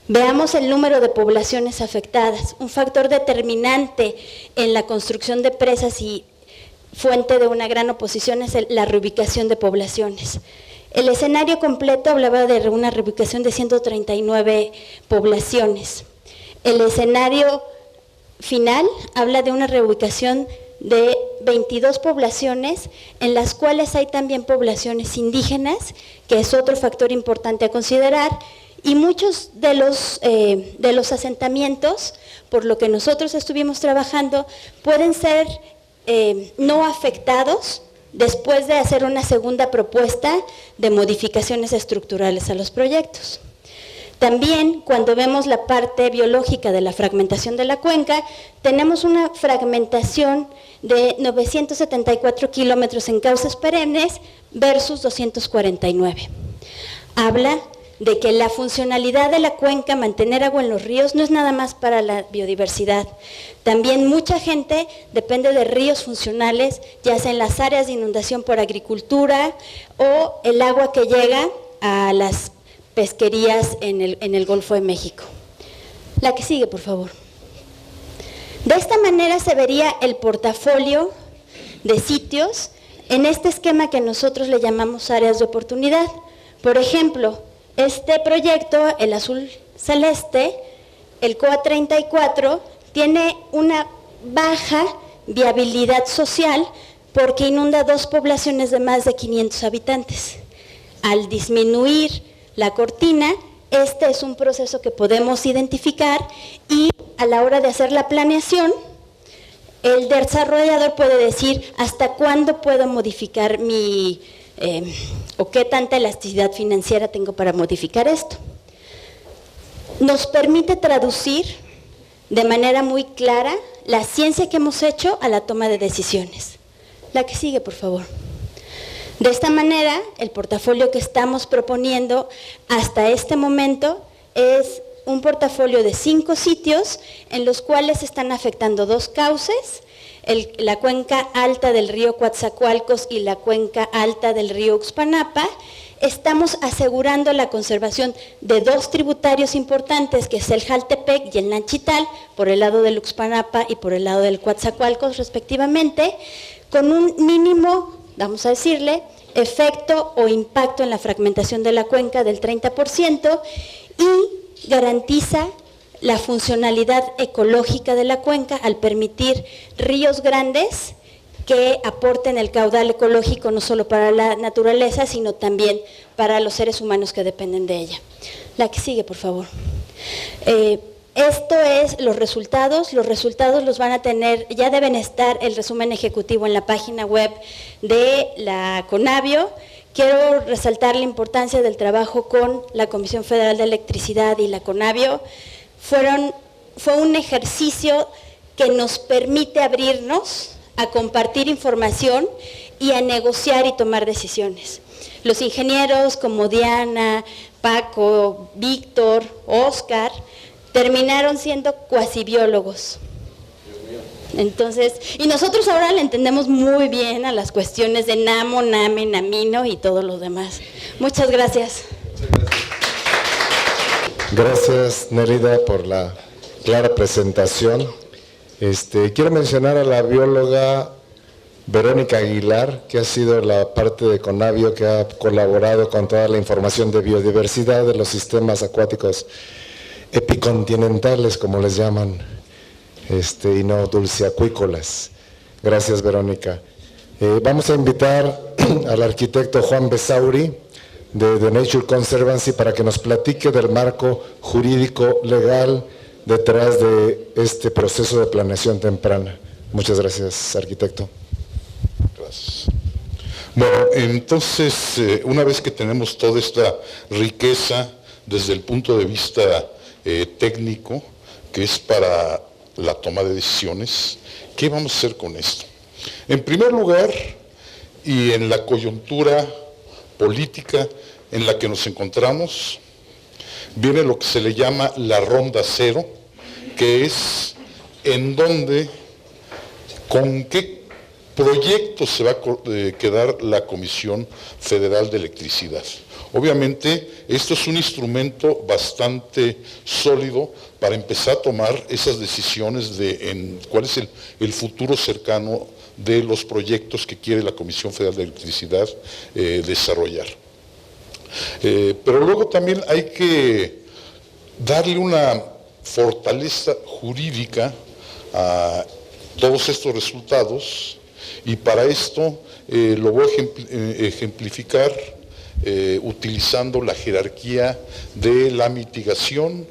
Veamos el número de poblaciones afectadas. Un factor determinante en la construcción de presas y fuente de una gran oposición es la reubicación de poblaciones. El escenario completo hablaba de una reubicación de 139 poblaciones. El escenario final habla de una reubicación de 22 poblaciones, en las cuales hay también poblaciones indígenas, que es otro factor importante a considerar, y muchos de los asentamientos, por lo que nosotros estuvimos trabajando, pueden ser no afectados después de hacer una segunda propuesta de modificaciones estructurales a los proyectos. También, cuando vemos la parte biológica de la fragmentación de la cuenca, tenemos una fragmentación de 974 kilómetros en cauces perennes versus 249. Habla de que la funcionalidad de la cuenca, mantener agua en los ríos, no es nada más para la biodiversidad. También mucha gente depende de ríos funcionales, ya sea en las áreas de inundación por agricultura o el agua que llega a las pesquerías en el Golfo de México. La que sigue, por favor. De esta manera se vería el portafolio de sitios en este esquema que nosotros le llamamos áreas de oportunidad. Por ejemplo, este proyecto, el azul celeste, el COA 34, tiene una baja viabilidad social porque inunda 2 poblaciones de más de 500 habitantes. Al disminuir la cortina, este es un proceso que podemos identificar y a la hora de hacer la planeación, el desarrollador puede decir hasta cuándo puedo modificar o qué tanta elasticidad financiera tengo para modificar esto. Nos permite traducir de manera muy clara la ciencia que hemos hecho a la toma de decisiones. La que sigue, por favor. De esta manera, el portafolio que estamos proponiendo hasta este momento es un portafolio de 5 sitios en los cuales se están afectando 2 cauces, la cuenca alta del río Coatzacoalcos y la cuenca alta del río Uxpanapa. Estamos asegurando la conservación de 2 tributarios importantes, que es el Jaltepec y el Nanchital, por el lado del Uxpanapa y por el lado del Coatzacoalcos respectivamente, con un mínimo, vamos a decirle, efecto o impacto en la fragmentación de la cuenca del 30% y garantiza la funcionalidad ecológica de la cuenca al permitir ríos grandes que aporten el caudal ecológico no solo para la naturaleza, sino también para los seres humanos que dependen de ella. La que sigue, por favor. Esto es los resultados los van a tener, ya deben estar el resumen ejecutivo en la página web de la CONABIO. Quiero resaltar la importancia del trabajo con la Comisión Federal de Electricidad y la CONABIO. Fue un ejercicio que nos permite abrirnos a compartir información y a negociar y tomar decisiones. Los ingenieros como Diana, Paco, Víctor, Oscar, terminaron siendo cuasibiólogos. Entonces, y nosotros ahora le entendemos muy bien a las cuestiones de namo, name, namino y todo lo demás. Muchas gracias. Gracias, Nélida, por la clara presentación. Quiero mencionar a la bióloga Verónica Aguilar, que ha sido la parte de CONABIO que ha colaborado con toda la información de biodiversidad de los sistemas acuáticos epicontinentales, como les llaman, y no dulceacuícolas. Gracias, Verónica. Vamos a invitar al arquitecto Juan Besauri de The Nature Conservancy para que nos platique del marco jurídico legal detrás de este proceso de planeación temprana. Muchas gracias, arquitecto. Gracias. Bueno, entonces, una vez que tenemos toda esta riqueza desde el punto de vista técnico, que es para la toma de decisiones, ¿qué vamos a hacer con esto? En primer lugar, y en la coyuntura política en la que nos encontramos, viene lo que se le llama la ronda cero, que es en donde, con qué proyecto se va a quedar la Comisión Federal de Electricidad. Obviamente, esto es un instrumento bastante sólido para empezar a tomar esas decisiones de cuál es el futuro cercano de los proyectos que quiere la Comisión Federal de Electricidad desarrollar. Pero luego también hay que darle una fortaleza jurídica a todos estos resultados, y para esto lo voy a ejemplificar utilizando la jerarquía de la mitigación,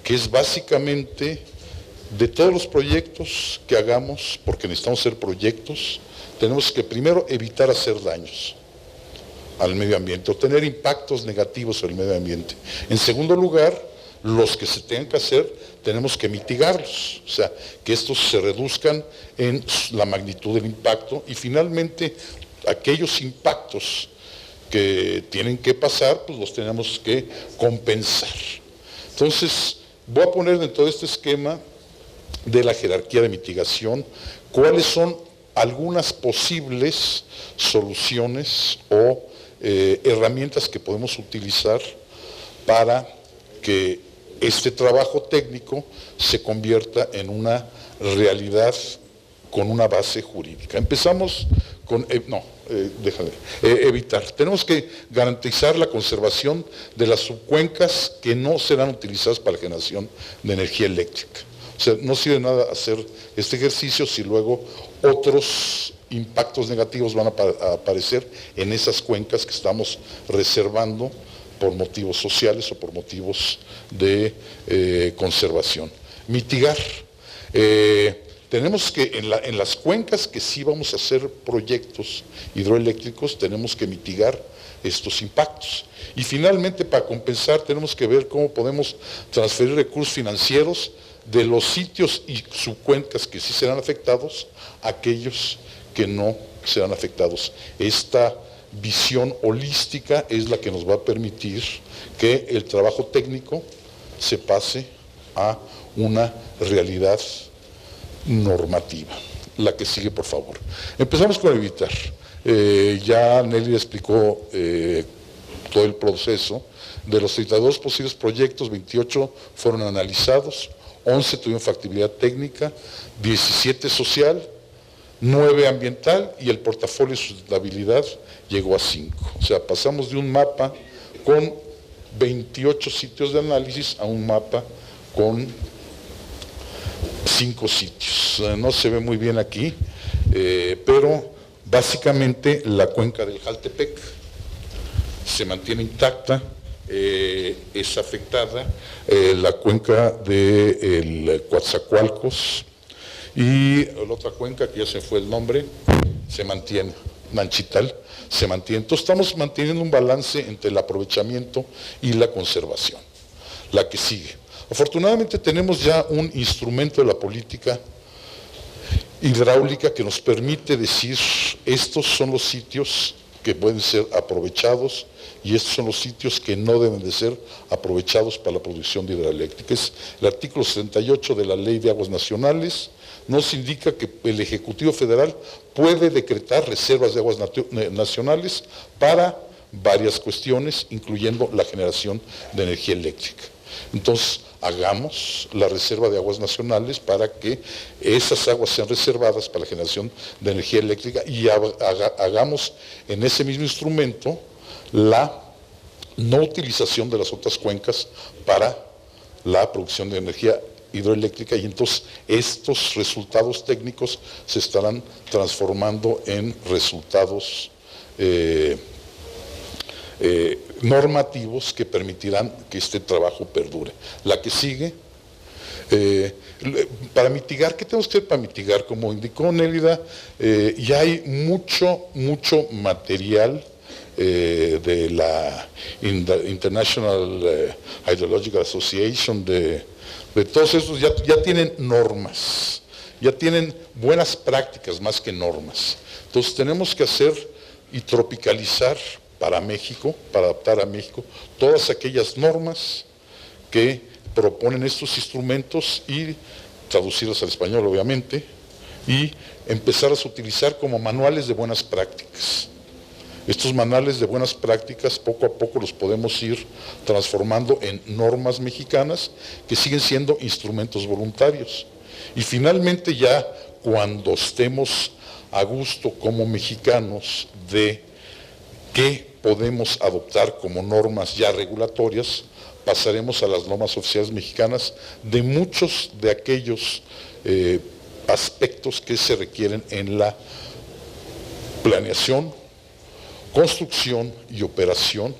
que es básicamente de todos los proyectos que hagamos, porque necesitamos hacer proyectos, tenemos que primero evitar hacer daños al medio ambiente o tener impactos negativos sobre el medio ambiente. En segundo lugar, los que se tengan que hacer, tenemos que mitigarlos, o sea, que estos se reduzcan en la magnitud del impacto y finalmente aquellos impactos que tienen que pasar, pues los tenemos que compensar. Entonces, voy a poner dentro de este esquema de la jerarquía de mitigación cuáles son algunas posibles soluciones o herramientas que podemos utilizar para que este trabajo técnico se convierta en una realidad con una base jurídica. Empezamos con, evitar. Tenemos que garantizar la conservación de las subcuencas que no serán utilizadas para la generación de energía eléctrica. O sea, no sirve nada hacer este ejercicio si luego otros impactos negativos van a aparecer en esas cuencas que estamos reservando por motivos sociales o por motivos de conservación. Mitigar. Tenemos que, en las cuencas que sí vamos a hacer proyectos hidroeléctricos, tenemos que mitigar estos impactos. Y finalmente, para compensar, tenemos que ver cómo podemos transferir recursos financieros de los sitios y subcuencas que sí serán afectados a aquellos que no serán afectados. Esta visión holística es la que nos va a permitir que el trabajo técnico se pase a una realidad normativa. La que sigue, por favor. Empezamos con evitar. Ya Nelly explicó todo el proceso. De los 32 posibles proyectos, 28 fueron analizados, 11 tuvieron factibilidad técnica, 17 social, 9 ambiental y el portafolio de sustentabilidad llegó a 5. O sea, pasamos de un mapa con 28 sitios de análisis a un mapa con 5 sitios. No se ve muy bien aquí, pero básicamente la cuenca del Jaltepec se mantiene intacta, es afectada, la cuenca del Coatzacoalcos y la otra cuenca, que ya se fue el nombre, se mantiene, Manchital, se mantiene. Entonces estamos manteniendo un balance entre el aprovechamiento y la conservación. La que sigue. Afortunadamente tenemos ya un instrumento de la política hidráulica que nos permite decir, estos son los sitios que pueden ser aprovechados y estos son los sitios que no deben de ser aprovechados para la producción de hidroeléctrica. Es el artículo 68 de la Ley de Aguas Nacionales, nos indica que el Ejecutivo Federal puede decretar reservas de aguas nacionales para varias cuestiones, incluyendo la generación de energía eléctrica. Entonces, hagamos la reserva de aguas nacionales para que esas aguas sean reservadas para la generación de energía eléctrica y hagamos en ese mismo instrumento la no utilización de las otras cuencas para la producción de energía hidroeléctrica y entonces estos resultados técnicos se estarán transformando en resultados normativos que permitirán que este trabajo perdure. La que sigue, para mitigar, ¿qué tenemos que hacer para mitigar? Como indicó Nélida, ya hay mucho material de la International Hydrological Association, de todos estos, ya tienen normas, ya tienen buenas prácticas más que normas. Entonces tenemos que hacer y tropicalizar para México, para adaptar a México, todas aquellas normas que proponen estos instrumentos y traducirlas al español, obviamente, y empezarlas a utilizar como manuales de buenas prácticas. Estos manuales de buenas prácticas poco a poco los podemos ir transformando en normas mexicanas que siguen siendo instrumentos voluntarios. Y finalmente ya cuando estemos a gusto como mexicanos de qué podemos adoptar como normas ya regulatorias, pasaremos a las normas oficiales mexicanas de muchos de aquellos aspectos que se requieren en la planeación, construcción y operación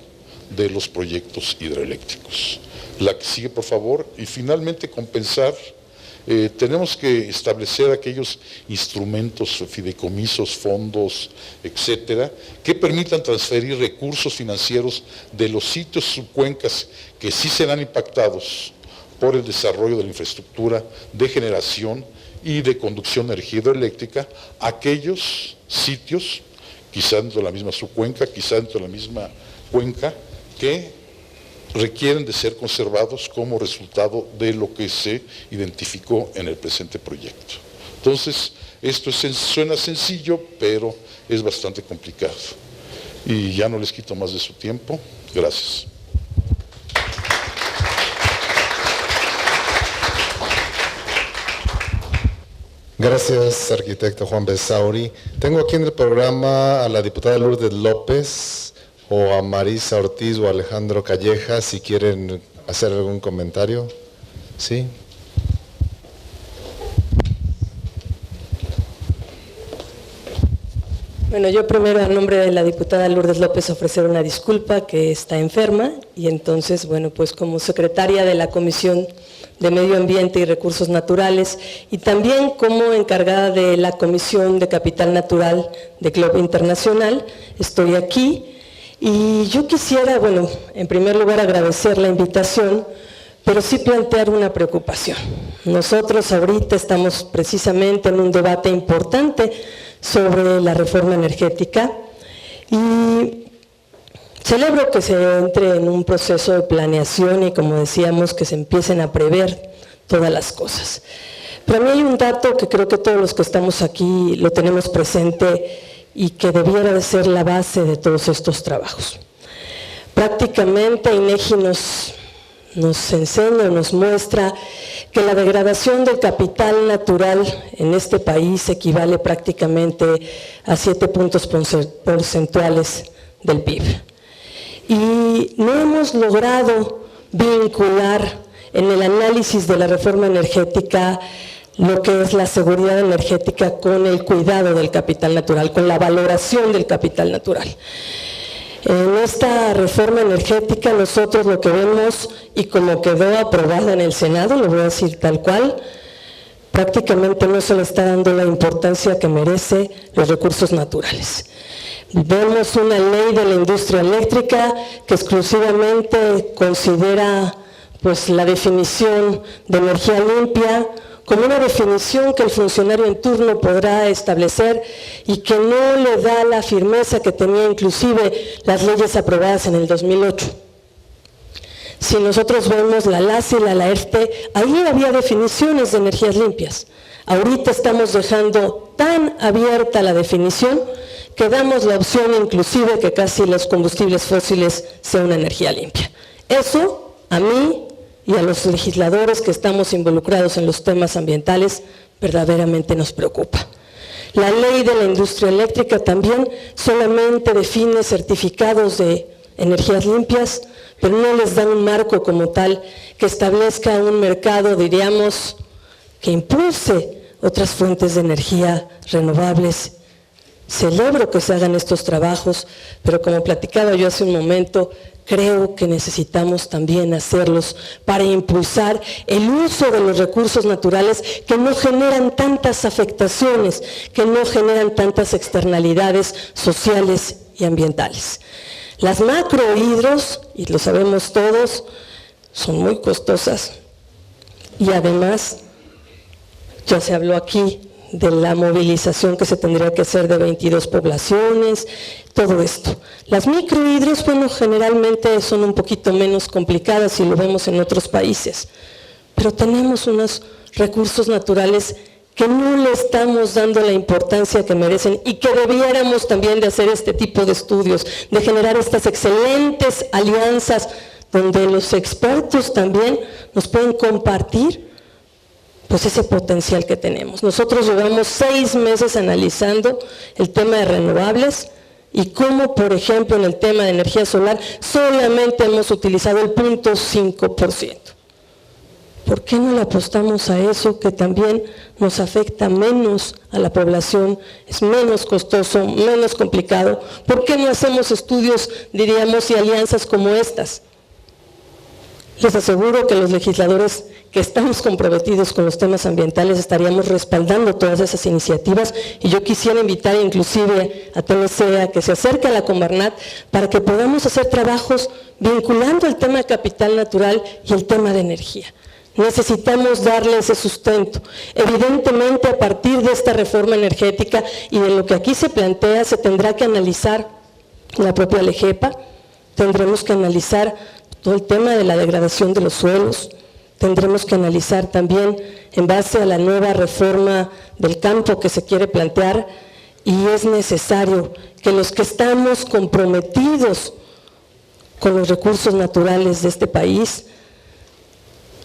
de los proyectos hidroeléctricos. La que sigue, por favor, y finalmente compensar. Tenemos que establecer aquellos instrumentos, fideicomisos, fondos, etcétera, que permitan transferir recursos financieros de los sitios subcuencas que sí serán impactados por el desarrollo de la infraestructura de generación y de conducción de energía hidroeléctrica a aquellos sitios, quizá dentro de la misma subcuenca, quizá dentro de la misma cuenca, que requieren de ser conservados como resultado de lo que se identificó en el presente proyecto. Entonces, esto suena sencillo, pero es bastante complicado. Y ya no les quito más de su tiempo. Gracias. Gracias, arquitecto Juan Besauri. Tengo aquí en el programa a la diputada Lourdes López, o a Marisa Ortiz o a Alejandro Calleja, si quieren hacer algún comentario. ¿Sí? Bueno, yo primero, a nombre de la diputada Lourdes López, ofrecer una disculpa, que está enferma, y entonces, bueno, pues como secretaria de la Comisión de Medio Ambiente y Recursos Naturales, y también como encargada de la Comisión de Capital Natural de Club Internacional, estoy aquí, y yo quisiera, bueno, en primer lugar agradecer la invitación, pero sí plantear una preocupación. Nosotros ahorita estamos precisamente en un debate importante sobre la reforma energética y celebro que se entre en un proceso de planeación y, como decíamos, que se empiecen a prever todas las cosas. Pero a mí hay un dato que creo que todos los que estamos aquí lo tenemos presente y que debiera de ser la base de todos estos trabajos. Prácticamente INEGI nos enseña, nos muestra que la degradación del capital natural en este país equivale prácticamente a 7 puntos porcentuales del PIB. Y no hemos logrado vincular en el análisis de la reforma energética lo que es la seguridad energética con el cuidado del capital natural, con la valoración del capital natural. En esta reforma energética nosotros lo que vemos, y como quedó aprobada en el Senado, lo voy a decir tal cual, prácticamente no se le está dando la importancia que merece los recursos naturales. Vemos una ley de la industria eléctrica que exclusivamente considera pues la definición de energía limpia como una definición que el funcionario en turno podrá establecer y que no le da la firmeza que tenía inclusive las leyes aprobadas en el 2008. Si nosotros vemos la LACI y la LAERTE, ahí había definiciones de energías limpias. Ahorita estamos dejando tan abierta la definición que damos la opción inclusive que casi los combustibles fósiles sean una energía limpia. Eso a mí y a los legisladores que estamos involucrados en los temas ambientales verdaderamente nos preocupa. La ley de la industria eléctrica también solamente define certificados de energías limpias, pero no les da un marco como tal que establezca un mercado, diríamos, que impulse otras fuentes de energía renovables. Celebro que se hagan estos trabajos, pero como platicaba yo hace un momento, creo que necesitamos también hacerlos para impulsar el uso de los recursos naturales que no generan tantas afectaciones, que no generan tantas externalidades sociales y ambientales. Las macrohidros, y lo sabemos todos, son muy costosas y además, ya se habló aquí de la movilización que se tendría que hacer de 22 poblaciones, todo esto. Las microhidros, bueno, generalmente son un poquito menos complicadas si lo vemos en otros países, pero tenemos unos recursos naturales que no le estamos dando la importancia que merecen y que debiéramos también de hacer este tipo de estudios, de generar estas excelentes alianzas donde los expertos también nos pueden compartir pues ese potencial que tenemos. Nosotros llevamos 6 meses analizando el tema de renovables y cómo, por ejemplo, en el tema de energía solar solamente hemos utilizado el 0.5%. ¿Por qué no le apostamos a eso que también nos afecta menos a la población, es menos costoso, menos complicado? ¿Por qué no hacemos estudios, diríamos, y alianzas como estas? Les aseguro que los legisladores que estamos comprometidos con los temas ambientales estaríamos respaldando todas esas iniciativas y yo quisiera invitar inclusive a TNC a que se acerque a la Comarnat para que podamos hacer trabajos vinculando el tema de capital natural y el tema de energía. Necesitamos darle ese sustento. Evidentemente, a partir de esta reforma energética y de lo que aquí se plantea, se tendrá que analizar la propia LEGEPA, tendremos que analizar todo el tema de la degradación de los suelos, tendremos que analizar también en base a la nueva reforma del campo que se quiere plantear, y es necesario que los que estamos comprometidos con los recursos naturales de este país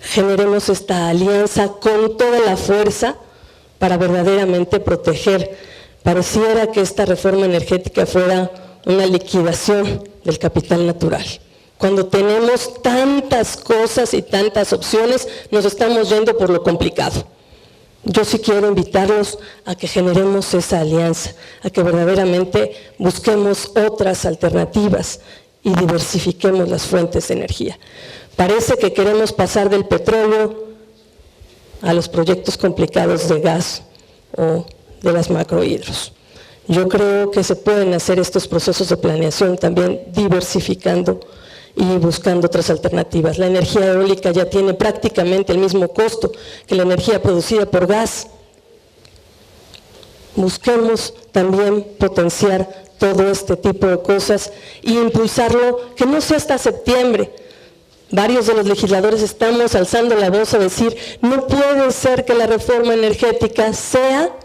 generemos esta alianza con toda la fuerza para verdaderamente proteger. Pareciera que esta reforma energética fuera una liquidación del capital natural. Cuando tenemos tantas cosas y tantas opciones, nos estamos yendo por lo complicado. Yo sí quiero invitarlos a que generemos esa alianza, a que verdaderamente busquemos otras alternativas y diversifiquemos las fuentes de energía. Parece que queremos pasar del petróleo a los proyectos complicados de gas o de las macrohidros. Yo creo que se pueden hacer estos procesos de planeación también diversificando y buscando otras alternativas. La energía eólica ya tiene prácticamente el mismo costo que la energía producida por gas. Busquemos también potenciar todo este tipo de cosas e impulsarlo, que no sea hasta septiembre. Varios de los legisladores estamos alzando la voz a decir, no puede ser que la reforma energética sea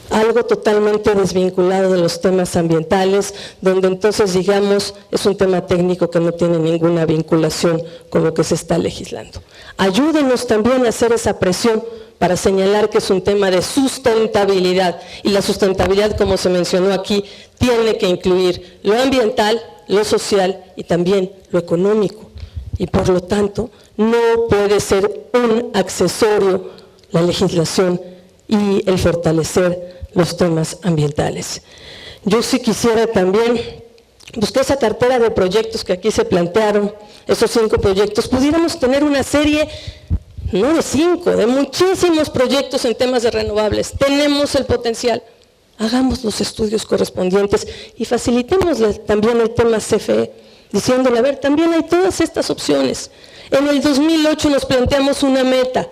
algo totalmente desvinculado de los temas ambientales, donde entonces digamos es un tema técnico que no tiene ninguna vinculación con lo que se está legislando. Ayúdenos también a hacer esa presión para señalar que es un tema de sustentabilidad, y la sustentabilidad, como se mencionó aquí, tiene que incluir lo ambiental, lo social y también lo económico, y por lo tanto no puede ser un accesorio la legislación y el fortalecer los temas ambientales. Yo sí quisiera también buscar esa cartera de proyectos que aquí se plantearon, esos 5 proyectos, pudiéramos tener una serie, no de 5, de muchísimos proyectos en temas de renovables. Tenemos el potencial, hagamos los estudios correspondientes y facilitémosle también el tema CFE, diciéndole, a ver, también hay todas estas opciones. En el 2008 nos planteamos una meta,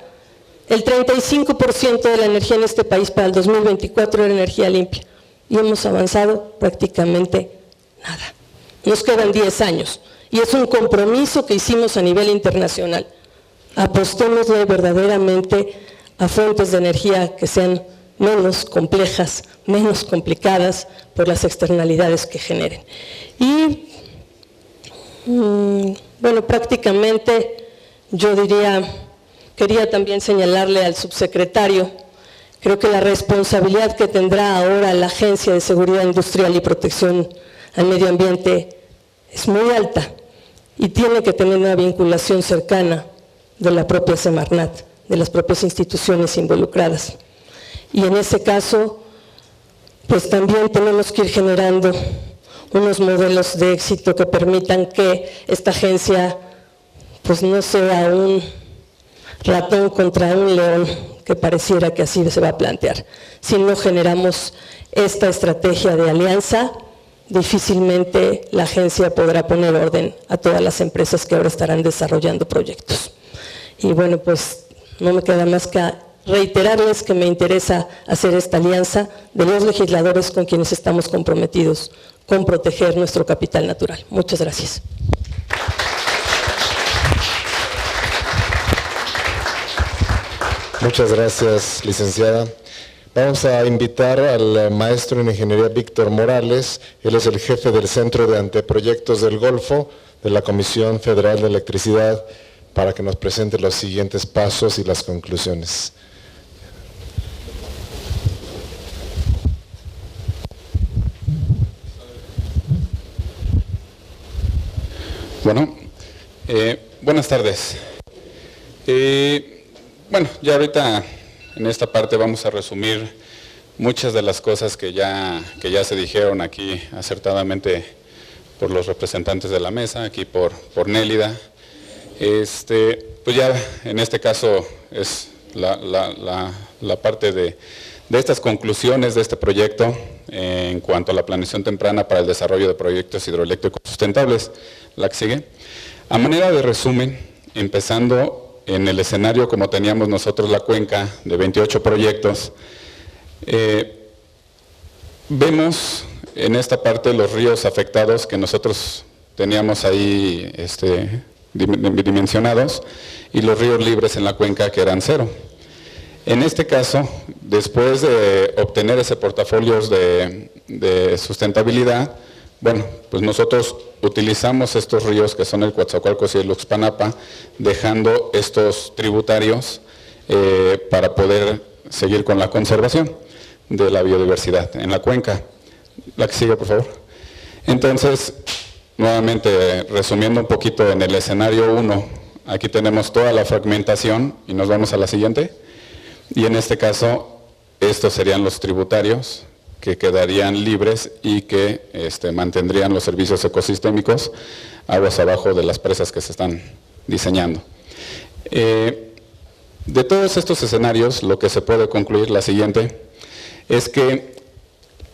el 35% de la energía en este país para el 2024 era energía limpia, y hemos avanzado prácticamente nada. Nos quedan 10 años, y es un compromiso que hicimos a nivel internacional. Apostémosle verdaderamente a fuentes de energía que sean menos complejas, menos complicadas por las externalidades que generen. Y, bueno, prácticamente yo quería también señalarle al subsecretario, creo que la responsabilidad que tendrá ahora la Agencia de Seguridad Industrial y Protección al Medio Ambiente es muy alta y tiene que tener una vinculación cercana de la propia Semarnat, de las propias instituciones involucradas. Y en ese caso, pues también tenemos que ir generando unos modelos de éxito que permitan que esta agencia pues no sea un ratón contra un león, que pareciera que así se va a plantear. Si no generamos esta estrategia de alianza, difícilmente la agencia podrá poner orden a todas las empresas que ahora estarán desarrollando proyectos. Y bueno, pues no me queda más que reiterarles que me interesa hacer esta alianza de los legisladores con quienes estamos comprometidos con proteger nuestro capital natural. Muchas gracias. Muchas gracias, licenciada. Vamos a invitar al maestro en ingeniería Víctor Morales. Él es el jefe del Centro de Anteproyectos del Golfo de la Comisión Federal de Electricidad, para que nos presente los siguientes pasos y las conclusiones. Bueno, buenas tardes. Bueno, ya ahorita en esta parte vamos a resumir muchas de las cosas que ya se dijeron aquí acertadamente por los representantes de la mesa, aquí por Nélida. Pues ya en este caso es la parte de estas conclusiones de este proyecto en cuanto a la planeación temprana para el desarrollo de proyectos hidroeléctricos sustentables. La que sigue. A manera de resumen, empezando en el escenario como teníamos nosotros la cuenca de 28 proyectos, vemos en esta parte los ríos afectados que nosotros teníamos ahí dimensionados y los ríos libres en la cuenca que eran 0. En este caso, después de obtener ese portafolio de sustentabilidad, bueno, pues nosotros utilizamos estos ríos que son el Coatzacoalcos y el Uxpanapa, dejando estos tributarios para poder seguir con la conservación de la biodiversidad en la cuenca. La que sigue, por favor. Entonces, nuevamente, resumiendo un poquito en el escenario 1, aquí tenemos toda la fragmentación y nos vamos a la siguiente. Y en este caso, estos serían los tributarios que quedarían libres y que mantendrían los servicios ecosistémicos aguas abajo de las presas que se están diseñando. De todos estos escenarios, lo que se puede concluir, la siguiente, es que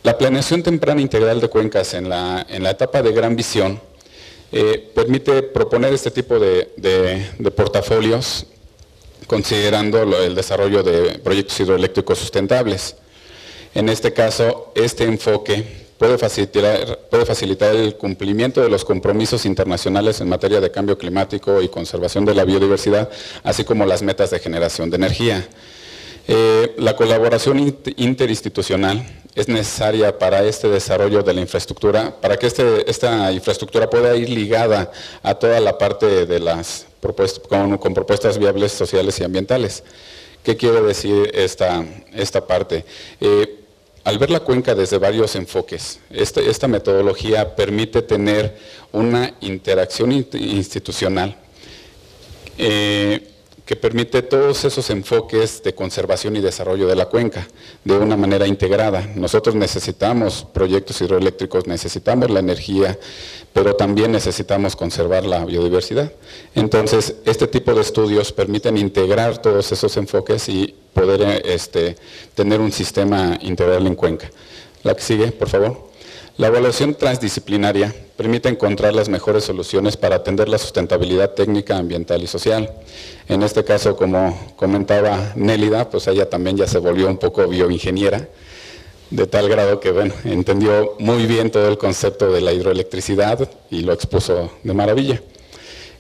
la planeación temprana integral de cuencas en la etapa de gran visión permite proponer este tipo de portafolios considerando el desarrollo de proyectos hidroeléctricos sustentables. En este caso, este enfoque puede facilitar el cumplimiento de los compromisos internacionales en materia de cambio climático y conservación de la biodiversidad, así como las metas de generación de energía. La colaboración interinstitucional es necesaria para este desarrollo de la infraestructura, para que esta infraestructura pueda ir ligada a toda la parte de las propuestas, con propuestas viables sociales y ambientales. ¿Qué quiere decir esta parte? Al ver la cuenca desde varios enfoques, esta metodología permite tener una interacción institucional que permite todos esos enfoques de conservación y desarrollo de la cuenca de una manera integrada. Nosotros necesitamos proyectos hidroeléctricos, necesitamos la energía, pero también necesitamos conservar la biodiversidad. Entonces, este tipo de estudios permiten integrar todos esos enfoques y poder tener un sistema integral en cuenca. La que sigue, por favor. La evaluación transdisciplinaria permite encontrar las mejores soluciones para atender la sustentabilidad técnica, ambiental y social. En este caso, como comentaba Nélida, pues ella también ya se volvió un poco bioingeniera, de tal grado que, bueno, entendió muy bien todo el concepto de la hidroelectricidad y lo expuso de maravilla.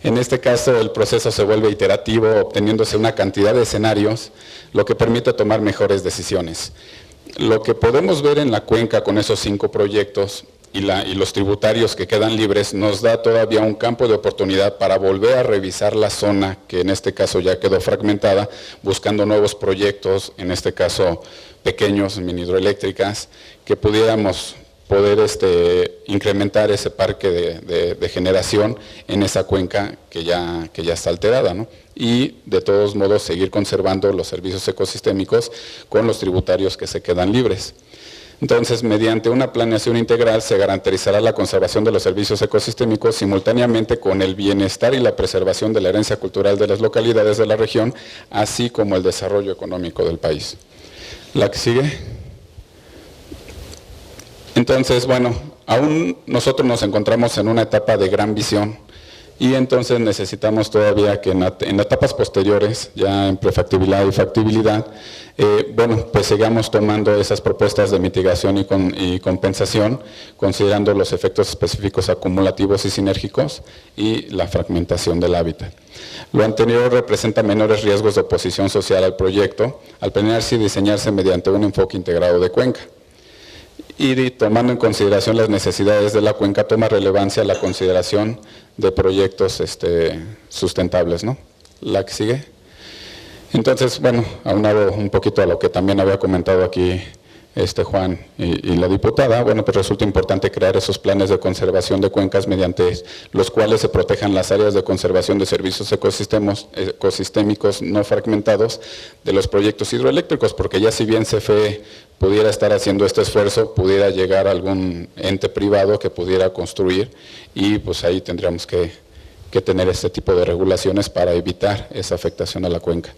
En este caso, el proceso se vuelve iterativo, obteniéndose una cantidad de escenarios, lo que permite tomar mejores decisiones. Lo que podemos ver en la cuenca con esos 5 proyectos y los tributarios que quedan libres nos da todavía un campo de oportunidad para volver a revisar la zona que en este caso ya quedó fragmentada, buscando nuevos proyectos, en este caso pequeños, mini hidroeléctricas, que pudiéramos poder incrementar ese parque de generación en esa cuenca que ya está alterada, ¿no? Y de todos modos seguir conservando los servicios ecosistémicos con los tributarios que se quedan libres. Entonces, mediante una planeación integral se garantizará la conservación de los servicios ecosistémicos simultáneamente con el bienestar y la preservación de la herencia cultural de las localidades de la región, así como el desarrollo económico del país. La que sigue. Entonces, bueno, aún nosotros nos encontramos en una etapa de gran visión y entonces necesitamos todavía que en etapas posteriores, ya en prefactibilidad y factibilidad, bueno, pues sigamos tomando esas propuestas de mitigación y compensación, considerando los efectos específicos acumulativos y sinérgicos y la fragmentación del hábitat. Lo anterior representa menores riesgos de oposición social al proyecto, al planearse y diseñarse mediante un enfoque integrado de cuenca. Y tomando en consideración las necesidades de la cuenca, toma relevancia la consideración de proyectos sustentables, ¿no? La que sigue. Entonces, bueno, aunado un poquito a lo que también había comentado aquí Juan y la diputada, bueno, pues resulta importante crear esos planes de conservación de cuencas mediante los cuales se protejan las áreas de conservación de servicios ecosistémicos no fragmentados de los proyectos hidroeléctricos, porque ya si bien CFE pudiera estar haciendo este esfuerzo, pudiera llegar a algún ente privado que pudiera construir y pues ahí tendríamos que tener este tipo de regulaciones para evitar esa afectación a la cuenca.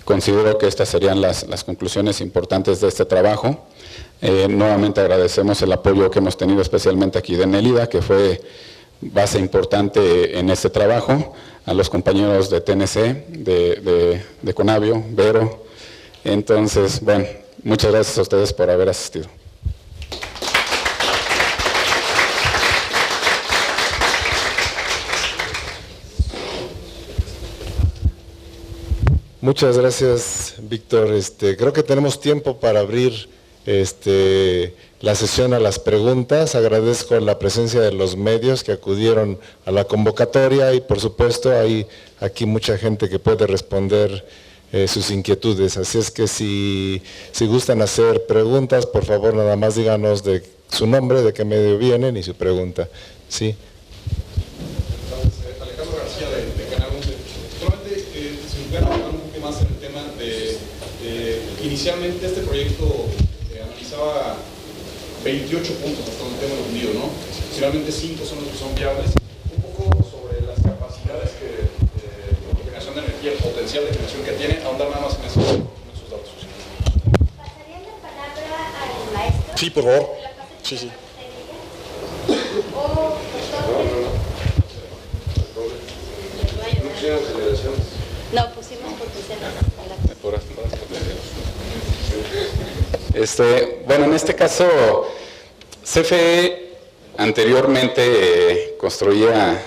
Considero que estas serían las conclusiones importantes de este trabajo. Nuevamente agradecemos el apoyo que hemos tenido especialmente aquí de Nélida, que fue base importante en este trabajo, a los compañeros de TNC, de Conavio, Vero. Entonces, bueno, muchas gracias a ustedes por haber asistido. Muchas gracias, Víctor. Creo que tenemos tiempo para abrir la sesión a las preguntas. Agradezco la presencia de los medios que acudieron a la convocatoria y por supuesto hay aquí mucha gente que puede responder sus inquietudes. Así es que si gustan hacer preguntas, por favor nada más díganos de su nombre, de qué medio vienen y su pregunta. Sí. Alejandro García de Canal 11. Solamente si me pueden hablar un poco más en el tema de inicialmente este proyecto analizaba 28 puntos hasta donde tengo entendido, ¿no? Finalmente 5 son los que son viables. Un poco sobre las capacidades de generación de energía, el potencial de generación que tiene, ahondar nada más en esos datos. ¿Pasaría la palabra al maestro? Sí, por favor. Sí, sí. No, pusimos potencial. Bueno, en este caso, CFE anteriormente construía,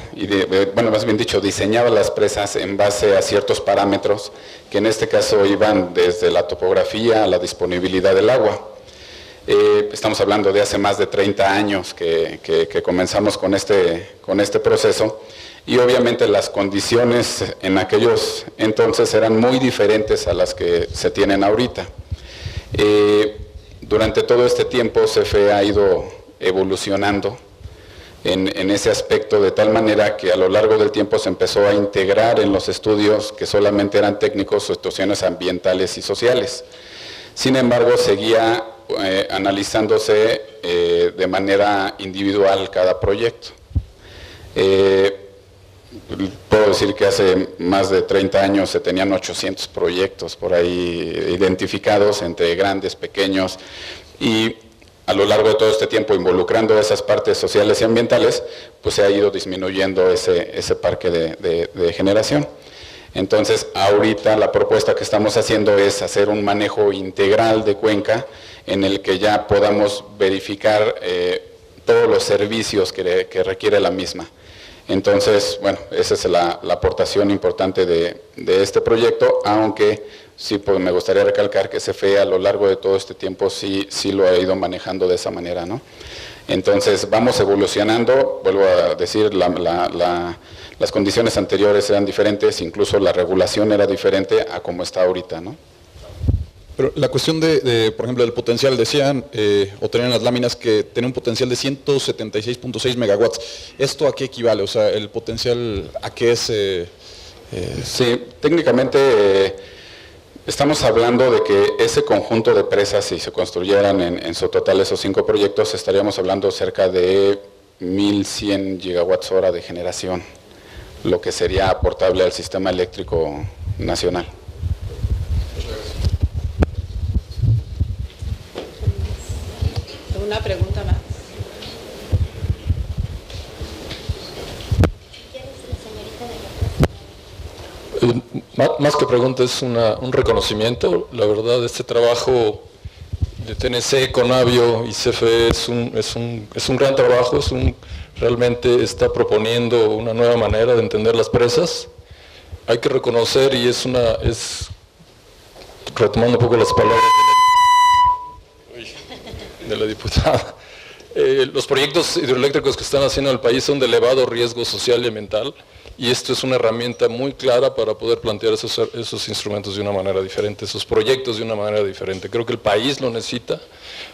más bien dicho, diseñaba las presas en base a ciertos parámetros que en este caso iban desde la topografía a la disponibilidad del agua. Estamos hablando de hace más de 30 años que comenzamos con este proceso y obviamente las condiciones en aquellos entonces eran muy diferentes a las que se tienen ahorita. Durante todo este tiempo CFE ha ido evolucionando en ese aspecto de tal manera que a lo largo del tiempo se empezó a integrar en los estudios que solamente eran técnicos o situaciones ambientales y sociales. Sin embargo, seguía analizándose de manera individual cada proyecto. Puedo decir que hace más de 30 años se tenían 800 proyectos por ahí identificados entre grandes, pequeños, y a lo largo de todo este tiempo involucrando esas partes sociales y ambientales, pues se ha ido disminuyendo ese parque de generación. Entonces, ahorita la propuesta que estamos haciendo es hacer un manejo integral de Cuenca en el que ya podamos verificar todos los servicios que requiere la misma. Entonces, bueno, esa es la aportación importante de este proyecto, aunque sí pues, me gustaría recalcar que CFE a lo largo de todo este tiempo sí lo ha ido manejando de esa manera, ¿no? Entonces, vamos evolucionando, vuelvo a decir, las condiciones anteriores eran diferentes, incluso la regulación era diferente a como está ahorita, ¿no? Pero la cuestión por ejemplo, del potencial, decían, o tenían las láminas que tiene un potencial de 176.6 megawatts. ¿Esto a qué equivale? O sea, ¿el potencial a qué es? Sí, técnicamente estamos hablando de que ese conjunto de presas, si se construyeran en su total esos 5 proyectos, estaríamos hablando cerca de 1.100 gigawatts hora de generación, lo que sería aportable al sistema eléctrico nacional. Una pregunta más. Más que pregunta es un reconocimiento. La verdad, este trabajo de TNC, Conavio y CFE es un gran trabajo, realmente está proponiendo una nueva manera de entender las presas. Hay que reconocer, y retomando un poco las palabras de la diputada, los proyectos hidroeléctricos que están haciendo en el país son de elevado riesgo social y ambiental, y esto es una herramienta muy clara para poder plantear esos instrumentos de una manera diferente, esos proyectos de una manera diferente. Creo que el país lo necesita,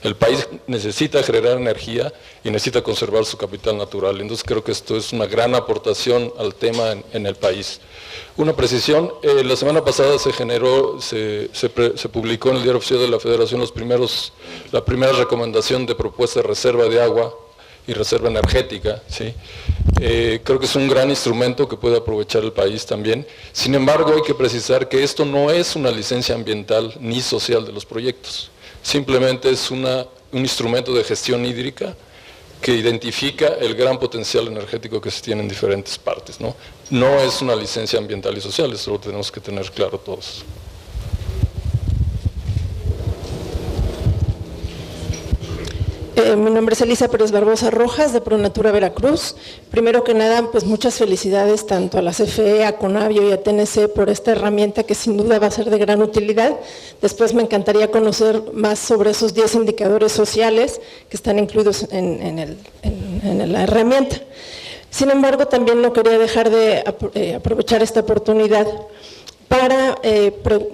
el país necesita generar energía y necesita conservar su capital natural, entonces creo que esto es una gran aportación al tema en el país. Una precisión, la semana pasada se publicó en el Diario Oficial de la Federación la primera recomendación de propuesta de reserva de agua y reserva energética, ¿sí? Creo que es un gran instrumento que puede aprovechar el país también. Sin embargo, hay que precisar que esto no es una licencia ambiental ni social de los proyectos, simplemente es un instrumento de gestión hídrica que identifica el gran potencial energético que se tiene en diferentes partes, ¿no? No es una licencia ambiental y social, eso lo tenemos que tener claro todos. Mi nombre es Elisa Pérez Barbosa Rojas, de Pronatura Veracruz. Primero que nada, pues muchas felicidades tanto a la CFE, a Conavio y a TNC por esta herramienta que sin duda va a ser de gran utilidad. Después me encantaría conocer más sobre esos 10 indicadores sociales que están incluidos en la herramienta. Sin embargo, también no quería dejar de aprovechar esta oportunidad para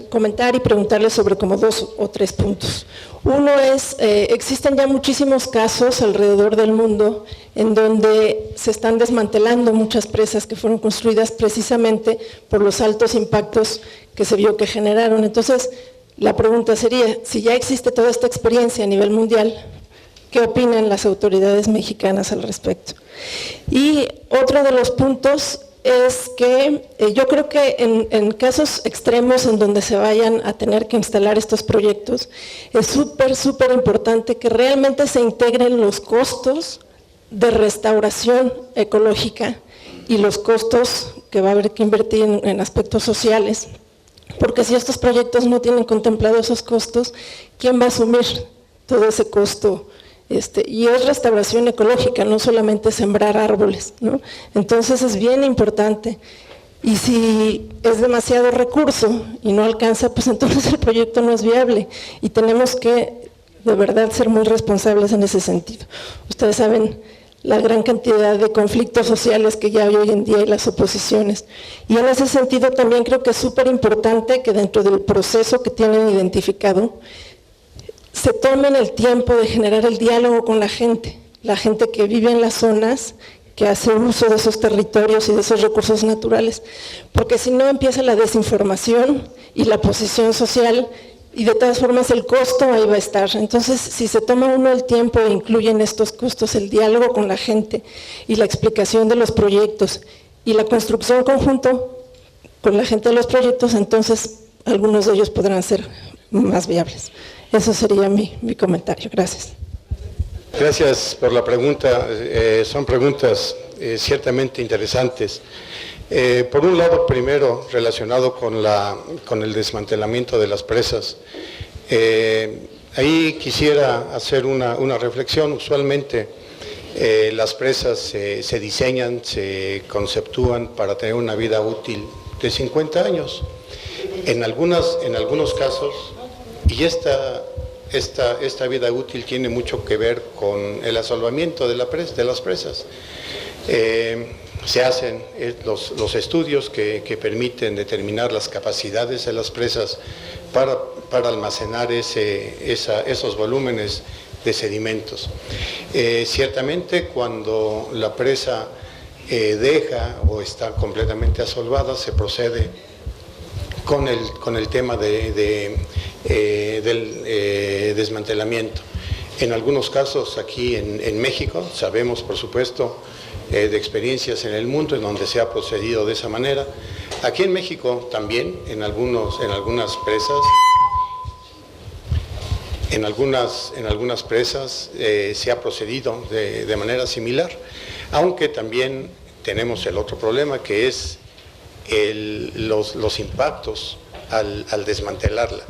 comentar y preguntarles sobre como 2 o 3 puntos. Uno es, existen ya muchísimos casos alrededor del mundo en donde se están desmantelando muchas presas que fueron construidas precisamente por los altos impactos que se vio que generaron. Entonces, la pregunta sería, si ya existe toda esta experiencia a nivel mundial, ¿qué opinan las autoridades mexicanas al respecto? Y otro de los puntos es que yo creo que en casos extremos en donde se vayan a tener que instalar estos proyectos, es súper importante que realmente se integren los costos de restauración ecológica y los costos que va a haber que invertir en aspectos sociales, porque si estos proyectos no tienen contemplados esos costos, ¿quién va a asumir todo ese costo? Y es restauración ecológica, no solamente sembrar árboles, ¿no? Entonces es bien importante. Y si es demasiado recurso y no alcanza, pues entonces el proyecto no es viable. Y tenemos que, de verdad, ser muy responsables en ese sentido. Ustedes saben la gran cantidad de conflictos sociales que ya hay hoy en día y las oposiciones. Y en ese sentido también creo que es súper importante que dentro del proceso que tienen identificado, se tomen el tiempo de generar el diálogo con la gente que vive en las zonas, que hace uso de esos territorios y de esos recursos naturales, porque si no empieza la desinformación y la posición social, y de todas formas el costo ahí va a estar. Entonces, si se toma uno el tiempo e incluye en estos costos el diálogo con la gente y la explicación de los proyectos y la construcción conjunto con la gente de los proyectos, entonces algunos de ellos podrán ser más viables. Eso sería mi comentario. Gracias. Gracias por la pregunta. Son preguntas ciertamente interesantes. Por un lado, primero, relacionado con el desmantelamiento de las presas. Ahí quisiera hacer una reflexión. Usualmente las presas se diseñan, se conceptúan para tener una vida útil de 50 años. En algunos casos, y esta vida útil tiene mucho que ver con el asolvamiento de las presas. Se hacen los estudios que permiten determinar las capacidades de las presas para almacenar esos volúmenes de sedimentos. Ciertamente, cuando la presa deja o está completamente asolvada, se procede con el tema del desmantelamiento. En algunos casos aquí en México, sabemos por supuesto de experiencias en el mundo en donde se ha procedido de esa manera. Aquí en México también, en algunas presas se ha procedido de manera similar, aunque también tenemos el otro problema, que es los impactos al desmantelarla,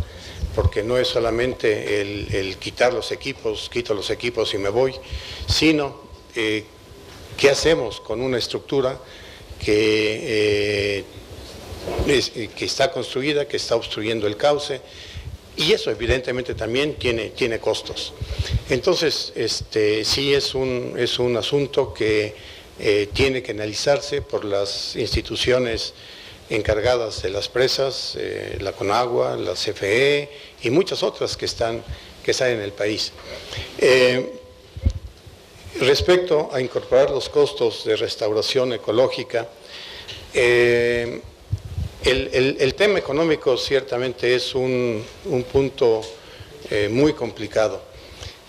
porque no es solamente el quitar los equipos, quito los equipos y me voy, sino qué hacemos con una estructura que está construida, que está obstruyendo el cauce, y eso evidentemente también tiene costos. Entonces, sí es un asunto que tiene que analizarse por las instituciones encargadas de las presas, la Conagua, la CFE y muchas otras que están en el país. Respecto a incorporar los costos de restauración ecológica, el tema económico ciertamente es un punto muy complicado.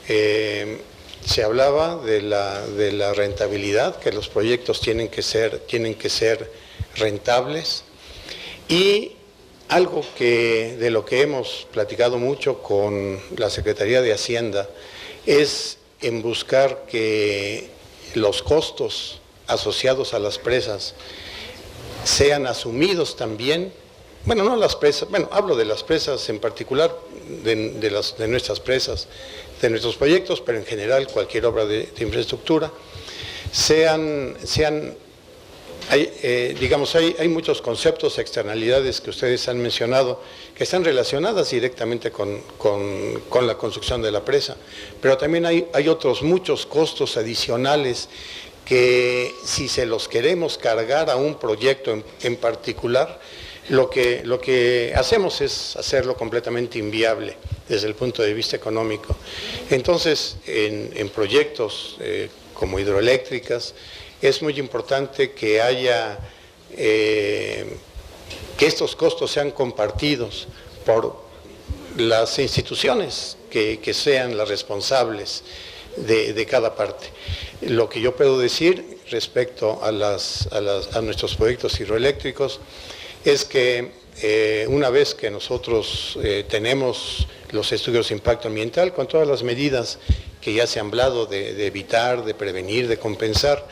Se hablaba de la rentabilidad, que los proyectos tienen que ser rentables, y algo de lo que hemos platicado mucho con la Secretaría de Hacienda es en buscar que los costos asociados a las presas sean asumidos también, bueno, no las presas, bueno, hablo de las presas en particular, de nuestras presas, de nuestros proyectos, pero en general cualquier obra de infraestructura, hay muchos conceptos, externalidades que ustedes han mencionado, que están relacionadas directamente con la construcción de la presa, pero también hay otros muchos costos adicionales que si se los queremos cargar a un proyecto en particular, lo que hacemos es hacerlo completamente inviable desde el punto de vista económico. Entonces, en proyectos como hidroeléctricas, es muy importante que haya, que estos costos sean compartidos por las instituciones que sean las responsables de cada parte. Lo que yo puedo decir respecto a nuestros proyectos hidroeléctricos es que una vez que nosotros tenemos los estudios de impacto ambiental con todas las medidas que ya se han hablado de evitar, de prevenir, de compensar,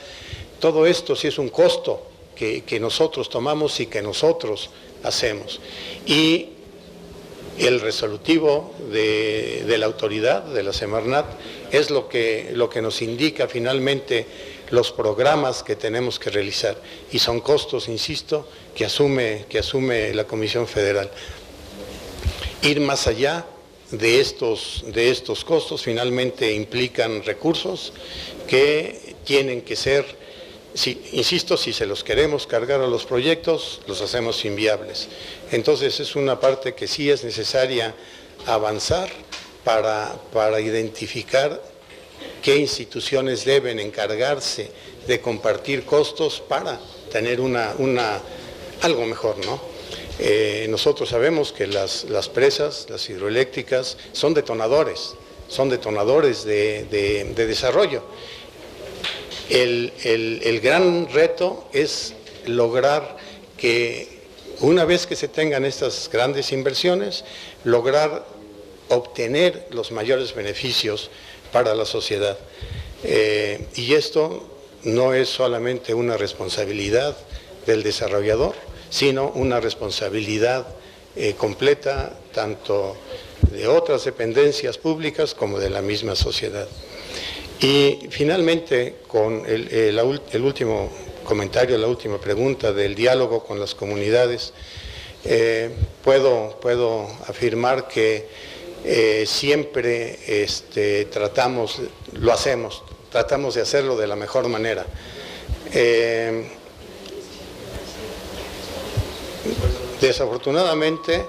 todo esto sí es un costo que nosotros tomamos y que nosotros hacemos. Y el resolutivo de la autoridad, de la Semarnat, es lo que nos indica finalmente los programas que tenemos que realizar. Y son costos, insisto, que asume la Comisión Federal. Ir más allá de estos costos finalmente implican recursos que tienen que ser, insisto, si se los queremos cargar a los proyectos, los hacemos inviables. Entonces es una parte que sí es necesaria avanzar para identificar qué instituciones deben encargarse de compartir costos para tener algo mejor, ¿no? Nosotros sabemos que las presas, las hidroeléctricas, son detonadores de desarrollo. El gran reto es lograr que una vez que se tengan estas grandes inversiones, lograr obtener los mayores beneficios para la sociedad. Y esto no es solamente una responsabilidad del desarrollador, sino una responsabilidad completa tanto de otras dependencias públicas como de la misma sociedad. Y finalmente, con el último comentario, la última pregunta del diálogo con las comunidades, puedo afirmar que siempre tratamos de hacerlo de la mejor manera. Desafortunadamente,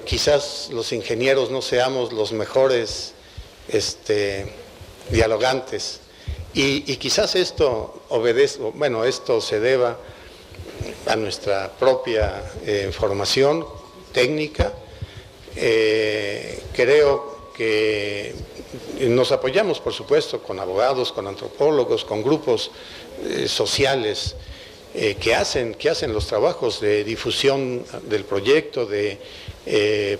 quizás los ingenieros no seamos los mejores dialogantes y quizás esto se deba a nuestra propia formación técnica. Creo que nos apoyamos, por supuesto, con abogados, con antropólogos, con grupos sociales que hacen los trabajos de difusión del proyecto, de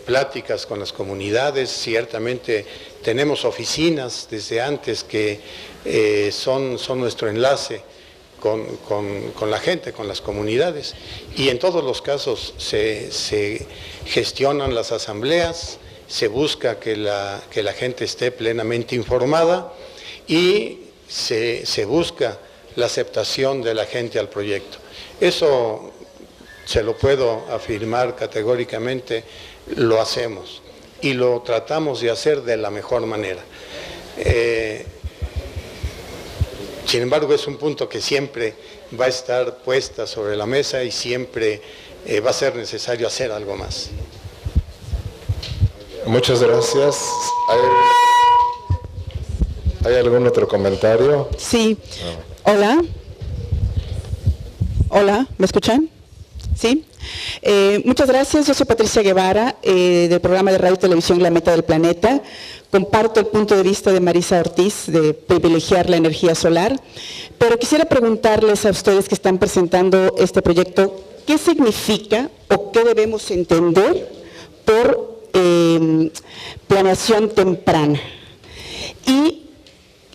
pláticas con las comunidades. Ciertamente tenemos oficinas desde antes que son nuestro enlace con la gente, con las comunidades, y en todos los casos se gestionan las asambleas, se busca que la gente esté plenamente informada y se busca la aceptación de la gente al proyecto. Eso se lo puedo afirmar categóricamente, lo hacemos y lo tratamos de hacer de la mejor manera. Sin embargo, es un punto que siempre va a estar puesta sobre la mesa y siempre va a ser necesario hacer algo más. Muchas gracias. ¿Hay algún otro comentario? Sí. Hola. Hola, ¿me escuchan? Sí. Muchas gracias. Yo soy Patricia Guevara, del programa de Radio y Televisión La Meta del Planeta. Comparto el punto de vista de Marisa Ortiz de privilegiar la energía solar, pero quisiera preguntarles a ustedes que están presentando este proyecto, ¿qué significa o qué debemos entender por planeación temprana?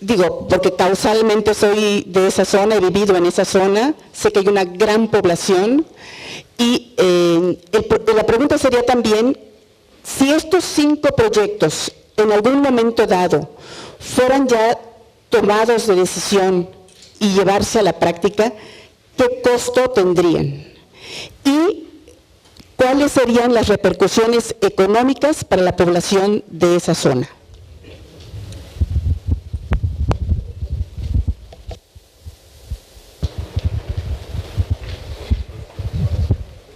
digo, porque causalmente soy de esa zona, he vivido en esa zona, sé que hay una gran población, y la pregunta sería también, si estos 5 proyectos en algún momento dado fueran ya tomados de decisión y llevarse a la práctica, ¿qué costo tendrían? ¿Y cuáles serían las repercusiones económicas para la población de esa zona?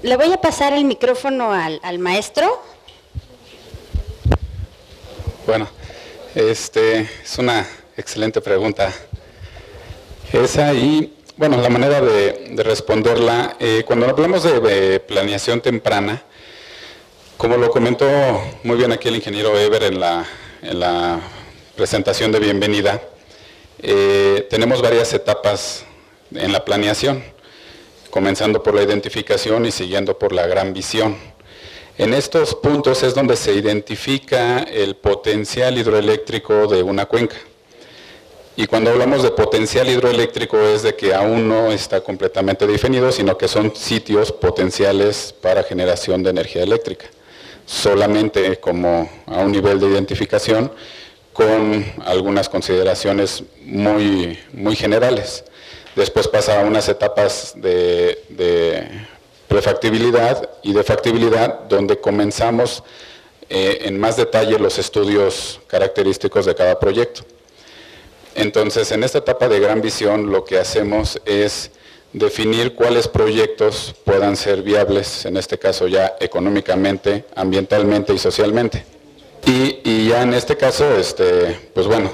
Le voy a pasar el micrófono al maestro. Bueno, es una excelente pregunta esa, y bueno, la manera de responderla, cuando hablamos de planeación temprana, como lo comentó muy bien aquí el ingeniero Eber en la presentación de bienvenida, tenemos varias etapas en la planeación, comenzando por la identificación y siguiendo por la gran visión. En estos puntos es donde se identifica el potencial hidroeléctrico de una cuenca. Y cuando hablamos de potencial hidroeléctrico es de que aún no está completamente definido, sino que son sitios potenciales para generación de energía eléctrica. Solamente como a un nivel de identificación, con algunas consideraciones muy generales. Después pasa a unas etapas de prefactibilidad y de factibilidad, donde comenzamos en más detalle los estudios característicos de cada proyecto. Entonces, en esta etapa de gran visión, lo que hacemos es definir cuáles proyectos puedan ser viables, en este caso ya económicamente, ambientalmente y socialmente. Y ya en este caso, pues bueno,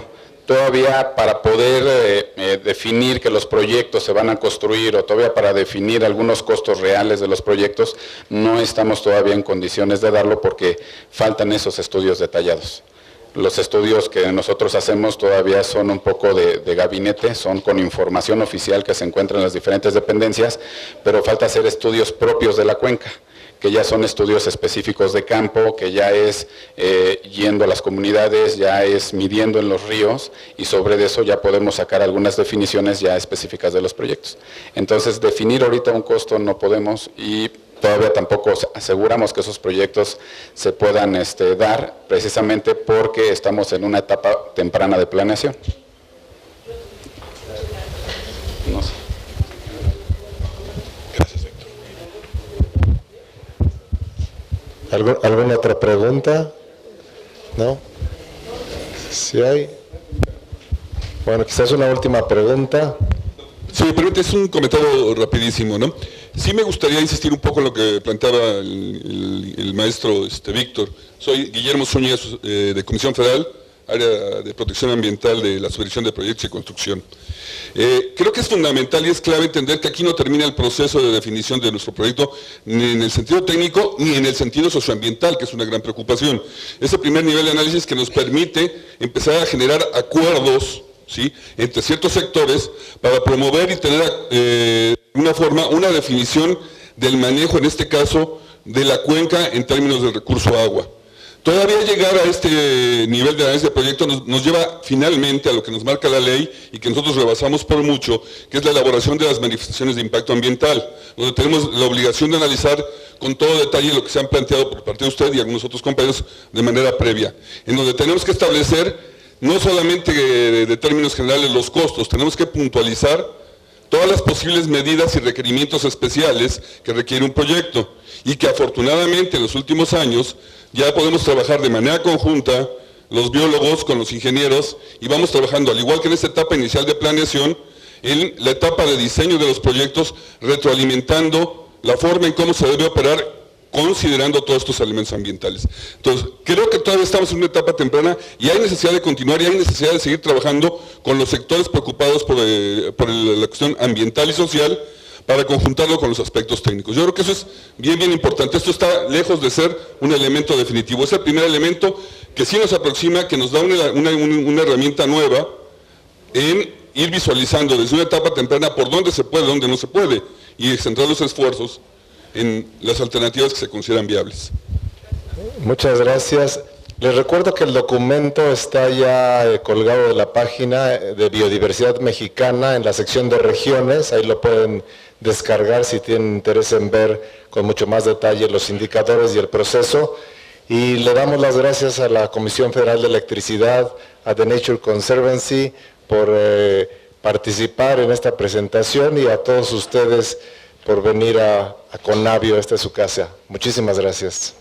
todavía para poder definir que los proyectos se van a construir, o todavía para definir algunos costos reales de los proyectos, no estamos todavía en condiciones de darlo porque faltan esos estudios detallados. Los estudios que nosotros hacemos todavía son un poco de gabinete, son con información oficial que se encuentra en las diferentes dependencias, pero falta hacer estudios propios de la cuenca, que ya son estudios específicos de campo, que ya es yendo a las comunidades, ya es midiendo en los ríos, y sobre eso ya podemos sacar algunas definiciones ya específicas de los proyectos. Entonces, definir ahorita un costo no podemos, y todavía tampoco aseguramos que esos proyectos se puedan dar, precisamente porque estamos en una etapa temprana de planeación. No sé. ¿Alguna otra pregunta? ¿No? ¿Sí hay? Bueno, quizás una última pregunta. Sí, pero es un comentario rapidísimo, ¿no? Sí me gustaría insistir un poco en lo que planteaba el maestro Víctor. Soy Guillermo Zúñiga, de Comisión Federal, área de protección ambiental de la Subdirección de Proyectos y Construcción. Creo que es fundamental y es clave entender que aquí no termina el proceso de definición de nuestro proyecto, ni en el sentido técnico, ni en el sentido socioambiental, que es una gran preocupación. Es el primer nivel de análisis que nos permite empezar a generar acuerdos, ¿sí?, entre ciertos sectores para promover y tener una definición del manejo, en este caso, de la cuenca en términos del recurso agua. Todavía llegar a este nivel de análisis de proyecto nos lleva finalmente a lo que nos marca la ley y que nosotros rebasamos por mucho, que es la elaboración de las manifestaciones de impacto ambiental, donde tenemos la obligación de analizar con todo detalle lo que se han planteado por parte de usted y algunos otros compañeros de manera previa, en donde tenemos que establecer no solamente de términos generales los costos, tenemos que puntualizar todas las posibles medidas y requerimientos especiales que requiere un proyecto, y que afortunadamente en los últimos años ya podemos trabajar de manera conjunta, los biólogos con los ingenieros, y vamos trabajando, al igual que en esta etapa inicial de planeación, en la etapa de diseño de los proyectos, retroalimentando la forma en cómo se debe operar, considerando todos estos elementos ambientales. Entonces, creo que todavía estamos en una etapa temprana y hay necesidad de continuar y hay necesidad de seguir trabajando con los sectores preocupados por la cuestión ambiental y social, para conjuntarlo con los aspectos técnicos. Yo creo que eso es bien importante. Esto está lejos de ser un elemento definitivo. Es el primer elemento que sí nos aproxima, que nos da una herramienta nueva en ir visualizando desde una etapa temprana por dónde se puede, dónde no se puede, y centrar los esfuerzos en las alternativas que se consideran viables. Muchas gracias. Les recuerdo que el documento está ya colgado de la página de Biodiversidad Mexicana en la sección de regiones, ahí lo pueden descargar si tienen interés en ver con mucho más detalle los indicadores y el proceso. Y le damos las gracias a la Comisión Federal de Electricidad, a The Nature Conservancy, por participar en esta presentación, y a todos ustedes por venir a Conavio, esta es su casa. Muchísimas gracias.